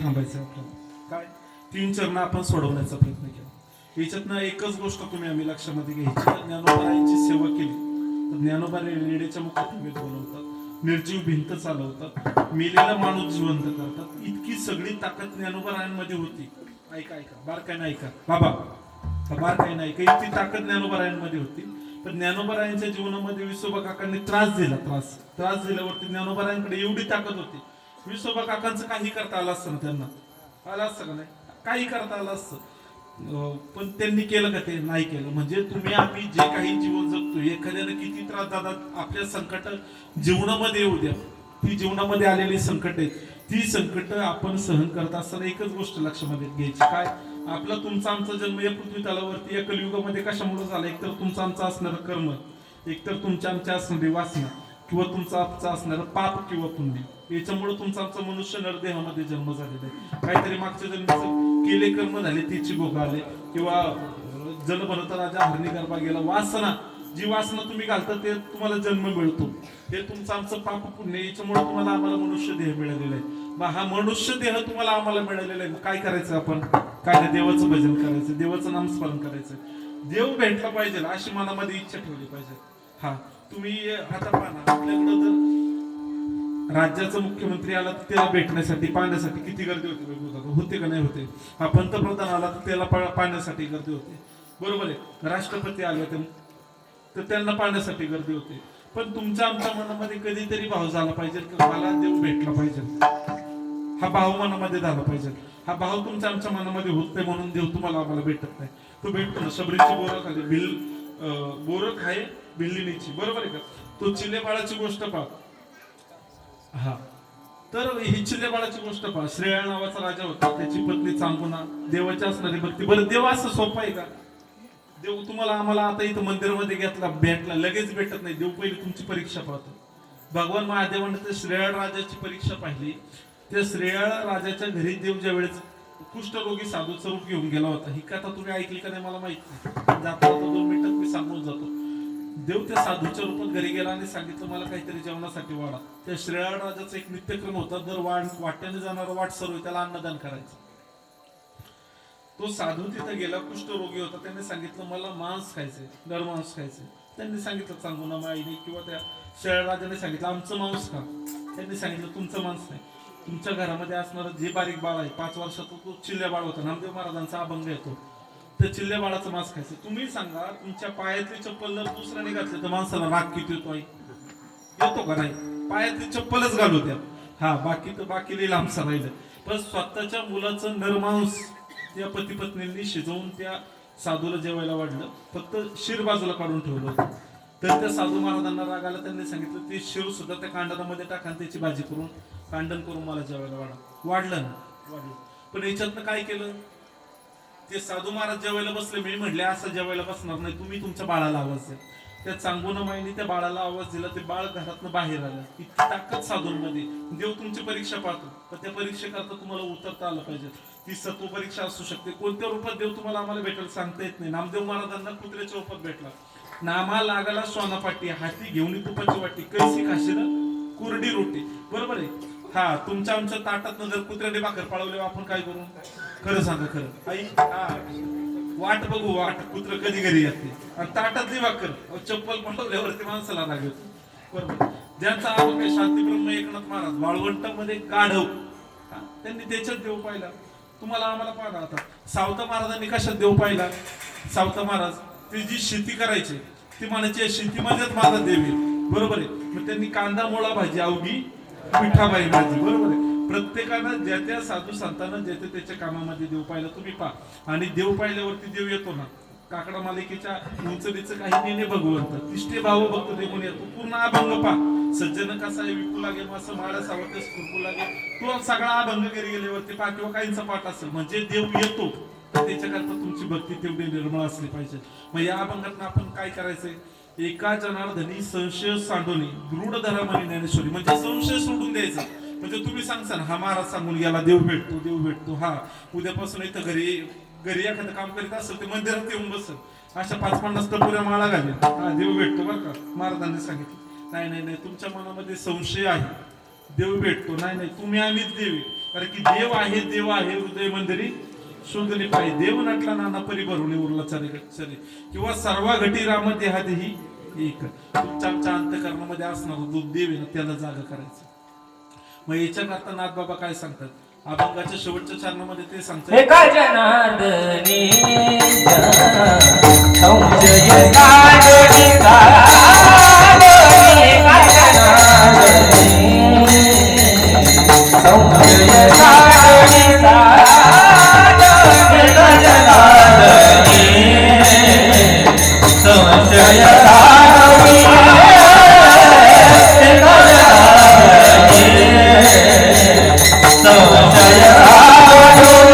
थांबायचं आपल्याला. काय 3 चरण आपण सोडवण्याचा प्रयत्न केला. याच्यातनं एकच गोष्ट तुम्ही आम्ही लक्षामध्ये घ्यायची. ज्ञानोबारायांची सेवा केली तर ज्ञानोबा रेड्याच्या मुखात बोलवतात, निर्जीव भिंत चालवतात, मेलेला माणूस जिवंत करतात. इतकी सगळी ताकद ज्ञानोबारायांमध्ये होती. ऐका बारकाईने ऐका बाबा, बारकाईने ऐका. इतकी ताकद ज्ञानोबारायांमध्ये होती. पण ज्ञानोबारायांच्या जीवनामध्ये विसोबा काकांनी त्रास दिला. त्रास दिल्यावरती ज्ञानोबारायांकडे एवढी ताकद होती, विसोबा काकांचं काही करता आलं असतं ना, त्यांना आलं असतं का नाही? काही करता आलं असतं, पण त्यांनी केलं का? ते नाही केलं. म्हणजे तुम्ही आम्ही जे काही जीवन जगतो, एखाद्याने किती त्रास दादा आपल्या संकट जीवनामध्ये येऊ द्या, ती जीवनामध्ये आलेली संकट आहेत, ती संकट आपण सहन करत असताना एकच गोष्ट लक्षामध्ये घ्यायची. काय? आपला तुमचा आमचा जन्म या पृथ्वी तलावरती या कलियुगामध्ये कशामुळे झाला? एकतर तुमचं आमचं असणारं कर्म, एकतर तुमच्या आमच्या असणारी वासना, किंवा तुमचा आमचा असणारं पाप किंवा पुण्य, याच्यामुळे तुमचा आमचा मनुष्य नरदेहामध्ये जन्म झालेला आहे. काहीतरी मागच्या जन्माचे केले कर्म झाले, तिची भोग आले, किंवा जन बनवता राजा हरणी गर्भा गेला. वासना, जी वासना तुम्ही घालता ते तुम्हाला जन्म मिळतो. हे तुमचं आमचं पाप पुण्य, याच्यामुळे तुम्हाला आम्हाला मनुष्य देह मिळालेला आहे. मग हा मनुष्य देह तुम्हाला आम्हाला मिळालेला आहे. काय करायचं आपण? काय नाही, देवाचं भजन करायचं, देवाचं नामस्मरण करायचं, देव भेटला पाहिजे अशी मनामध्ये इच्छा ठेवली पाहिजे. हा तुम्ही आता पाहा ना, आपल्याकडं जर राज्याचा मुख्यमंत्री आला तर त्याला भेटण्यासाठी पाहण्यासाठी किती गर्दी होती बघू, होते का नाही होते? हा पंतप्रधान आला तर त्याला पाहण्यासाठी गर्दी होते, बरोबर आहे. राष्ट्रपती आले होते तर त्यांना पाहण्यासाठी गर्दी होते. पण तुमच्या आमच्या मनामध्ये कधीतरी भाव झाला पाहिजे की मला देव भेटला पाहिजे, हा भाव मनामध्ये झाला पाहिजे. हा भाव तुमच्या आमच्या मनामध्ये होत नाही म्हणून देव तुम्हाला आम्हाला भेटत नाही. तो भेटतो ना, शबरीची बोरं खाली बोरं खाय बिल्लीनीची, बरोबर आहे का? तो चिले बाळाची गोष्ट पहा. हा तर ही चिले बाळाची गोष्ट पहा. श्रेया नावाचा राजा होता, त्याची पत्नी चांगुना, देवाची असणारी भक्ती. बरं देव असं सोपं आहे का? देव तुम्हाला आम्हाला आता इथं मंदिरामध्ये घेतला भेटला लगेच भेटत नाही. देव पहिली तुमची परीक्षा पाहतो. भगवान महादेवाने ते श्रेयाळ राजाची परीक्षा पाहिली. त्या श्रेयाळ राजाच्या घरी देव ज्या वेळेस कुष्ठरोगी साधूचं रूप घेऊन गेला होता, ही कथा तुम्ही ऐकली का नाही मला माहित नाही, जाता 2 मिनिटात मी सांगून जातो. देव त्या साधूच्या रूपात घरी गेला आणि सांगितलं मला काहीतरी जेवणासाठी वाढा. त्या श्रेयाळ राजाचा एक नित्यक्रम होता, दर वाट्याने जाणारा वाट सर्व त्याला अन्नदान करायचं. तो साधू तिथे गेला, कुष्ठरोगी होता, त्याने सांगितलं मला मांस खायचंय, दर मांस खायचंय. त्यांनी सांगितलं चांगुना माईने किंवा त्या श्रेयाळ राजाने सांगितलं आमचं मांस खा. त्यांनी सांगितलं तुमचं मांस नाही, तुमच्या घरामध्ये असणारं जे बारीक बाळ आहे 5 वर्षाचा तो चिल्ल्या बाळ होता, नामदेव महाराजांचा अभंग येतो, त्या चिल्ल्या बाळाचं मांस खायचं. तुम्ही सांगा तुमच्या पायातली चप्पल जर दुसऱ्याने घातली तर माणसाला राग किती येतो? येतो का नाही? पायातली चप्पलच घालू द्या, हा बाकी लई लांबसा राहिलं. पण स्वतःच्या मुलाचं नरमांस त्या पती पत्नींनी शिजवून त्या साधूला जेवायला वाढलं, फक्त शिर बाजूला काढून ठेवलं होतं. तर त्या साधू महाराजांना राग आला, त्यांनी सांगितलं ते शिर सुद्धा त्या कांडणामध्ये टाका आणि त्याची भाजी करून कांडण करून मला जेवायला वाढलं ना, वाढलं. पण याच्यातनं काय केलं? ते साधू महाराज जेवायला बसले, मी म्हटले असं जेवायला बसणार नाही, तुम्ही तुमच्या बाळाला आवाज द्या. त्या चांगुना माईने त्या बाळाला आवाज दिला, ते बाळ घरातनं बाहेर आलं. इतकी ताकद साधूंमध्ये. देव तुमची परीक्षा पाहतो, तर त्या परीक्षेकरता तुम्हाला उतरता आलं पाहिजे. ती सत्व परीक्षा असू शकते. कोणत्या रूपात देव तुम्हाला आम्हाला भेटेल सांगता येत नाही. नामदेव महाराजांना कुत्र्याच्या रूपात भेटला. नामा लागला सोनापाटी, हाती घेऊन तुपाची वाटी, कैसी खाशील कुरडी रोटी, बरोबर आहे. हा तुमच्या आमच्या ताटात जर कुत्र्याने भाकर पाळवले आपण काय करू? खरं सांगा खरं आई, हा वाट बघू, वाट कुत्र कधी घरी येते आणि ताटातली भाकर चप्पल पळवल्यावरती माणसाला राग येतो, बरोबर. ज्यांचा अभंग आहे शांतीब्रह्म एकनाथ महाराज वाळवंटामध्ये गाढव, त्यांनी त्याच्यात देव पाहिला. तुम्हाला आम्हाला पाहा आता सावता महाराजांनी कशात देव पाहिला? सावता महाराज ते जी शेती करायची ती म्हणायची शेतीमध्येच माझा देव आहे, बरोबर आहे. मग त्यांनी कांदा मोळा भाजी अवघी पिठाबाई भाजी, बरोबर आहे. प्रत्येकानं ज्या त्या साधू संतांना ज्या त्याच्या कामामध्ये देव पाहिला. तुम्ही पहा आणि देव पाहिल्यावरती देव येतो ना. काकडा मालिकेच्या उंचलीचं काही नेणे भगवंत तिष्ठे भाव भक्त देऊन येतो. पूर्ण अभंग पहा. सज्जन कसा आहे विकू लागे असं माळा सावते स्फुरकू लागे, तो सगळा अभंग घरी गेल्यावरती पहा किंवा काहींचा पाठ असेल म्हणजे देव येतो. तर त्याच्याकरता तुमची भक्ती तेवढी निर्मळ असली पाहिजे. मग या अभंगात आपण काय करायचंय? एका जनार्दनी संशय सांडोनी दृढ धरा म्हणे ज्ञानेश्वरी, म्हणजे संशय सोडून द्यायचा. म्हणजे तुम्ही सांगसान हा महाराज सांगून गेला देव भेटतो, देव भेटतो, हा उद्यापासून इथं घरी एखादं काम करीत असेल ते मंदिरात येऊन बसल, अशा 5-50 टपोऱ्या माळा घालेल, हा देव भेटतो बरं का, महाराजांनी सांगितलं. नाही नाही नाही, तुमच्या मनामध्ये संशय आहे, देव भेटतो नाही नाही, तुम्ही आम्हीच देव आहे. कारण की देव आहे हृदय मंदिरी शोधले पाहिजे. देव नटला नाना परी भरवणे उरला चरे किंवा सर्व घटी राम देहादेही एक. तुमच्या आमच्या अंतःकरणामध्ये असणार जो देव आहे ना त्याला जागा करायचं. मग याच्याकरता नाथबाबा काय सांगतात? अभंगाच्या शेवटच्या चरणामध्ये ते सांगतात, एका जनार्दनी संशय काढोनी काढोनी, एका जनार्दनी संशय काढोनी काढोनी, एका जनार्दनी संशय काढोनी, एका जनार्दनी संशय काढोनी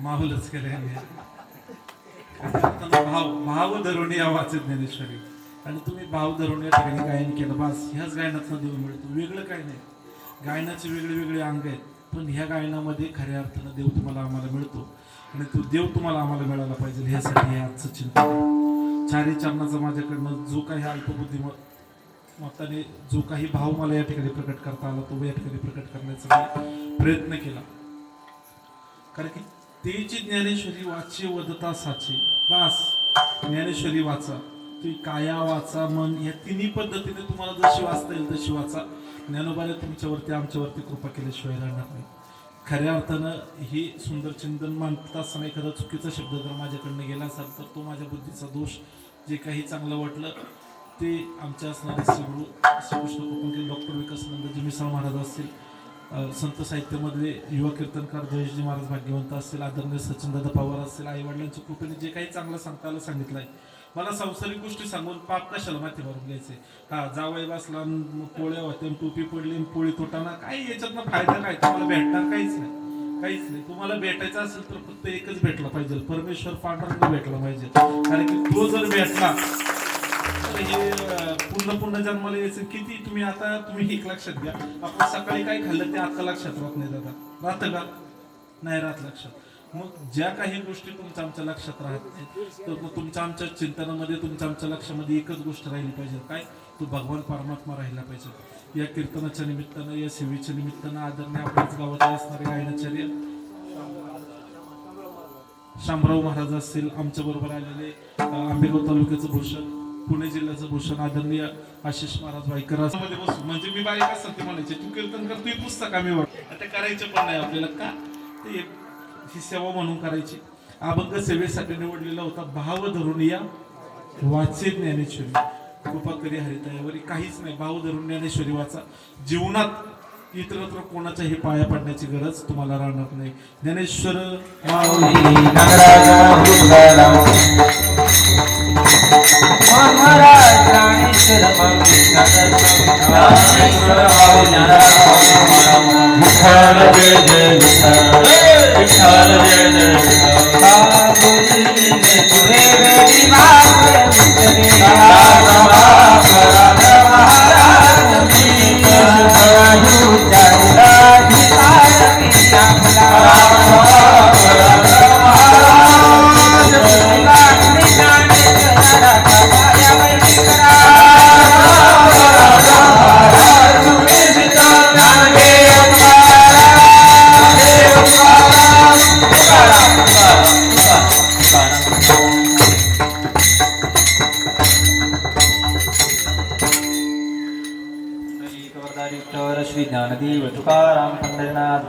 माहुलच केले भाव धरून या वाचत ज्ञानेश्वरी आणि तुम्ही भाव धरून या ठिकाणी गायन केलं बस ह्याच गायनातनं देव मिळतो वेगळं काय नाही गायनाचे वेगळे वेगळे अंग आहेत पण ह्या गायनामध्ये खऱ्या अर्थानं देव तुम्हाला आम्हाला मिळतो आणि तो देव तुम्हाला आम्हाला मिळाला पाहिजे ह्यासाठी हे आजचं चिंतन चारी चरणाचा माझ्याकडनं जो काही अल्पबुद्धी मताने जो काही भाव मला या ठिकाणी प्रकट करता आला तो या ठिकाणी प्रकट करण्याचा मी प्रयत्न केला कारण की तेची ज्ञानेश्वरी वाचे वदता साचे बस ज्ञानेश्वरी वाचा तुम्ही काया वाचा मन या तिन्ही पद्धतीने तुम्हाला जशी वाचता येईल तशी वाचा ज्ञानोबाने तुमच्यावरती आमच्यावरती कृपा केल्याशिवाय राहणार नाही खऱ्या अर्थानं ही सुंदर चिंतन मांडता असताना एखादा चुकीचा शब्द जर माझ्याकडनं गेला असेल तर तो माझ्या बुद्धीचा दोष जे काही चांगलं वाटलं ते आमच्या असणारे श्रीगुरु श्रीकृष्ण कृपंके डॉक्टर विकासानंदजी मिसाळ महाराज असतील संत साहित्यामधले युवा कीर्तनकार जयेशजी महाराज भाग्यवंत असतील आदरणीय सचिनदादा पवार असतील आई वडिलांच्या कृपेने जे काही चांगलं सांगता आलं सांगितलंय मला सांसारिक गोष्टी सांगून पाप कशाला माती भरून घ्यायचे हा जावई बसला पोळ्या होत्या टोपी पडली पोळी तुटाना काही याच्यातनं फायदा काय तुम्हाला भेटणार काहीच नाही तुम्हाला भेटायचं असेल तर फक्त एकच भेटला पाहिजे परमेश्वर पांडुरंग भेटला पाहिजे कारण की तो जर भेटला तर हे पुन्हा जन्माला यायचं किती तुम्ही एक लक्षात घ्या आपण सकाळी काय खाल्लं ते आता लक्षात राहत नाही दादा राहतं का नाही राहत लक्षात मग ज्या काही गोष्टी तुमच्या आमच्या लक्षात राहत नाही तर मग तुमच्या आमच्या चिंतनामध्ये तुमच्या आमच्या लक्षामध्ये एकच गोष्ट राहिली पाहिजे काय तो भगवान परमात्मा राहिला पाहिजे या कीर्तनाच्या निमित्तानं या सेवेच्या निमित्तानं आदरणीय आपल्याच गावात असणारे गायनाचार्य शामराव महाराज असतील आमच्या बरोबर आलेले आंबेगाव तालुक्याचं भूषण पुणे जिल्ह्याचं भूषण आदरणीय आशिष महाराज वाईकर मध्ये बसू म्हणजे मी बारीक असतात ते म्हणायचे तू कीर्तन कर तू पुस्तक आम्ही आता करायचं पण नाही आपल्याला का ते ही सेवा म्हणून करायची अभंग सेवेसाठी निवडलेला होता भाव धरून या वाचे ज्ञानेश्वरी कृपा करी हरितायावरी काहीच नाही भाव धरून ज्ञानेश्वरी वाचा जीवनात इतरत्र कोणाच्याही पाया पडण्याची गरज तुम्हाला राहणार नाही ज्ञानेश्वर महाराज ज्ञानेश्वर विठ्ठल जय जय विठ्ठल जय श्री ज्ञानदेव तुकाराम पंढरीनाथ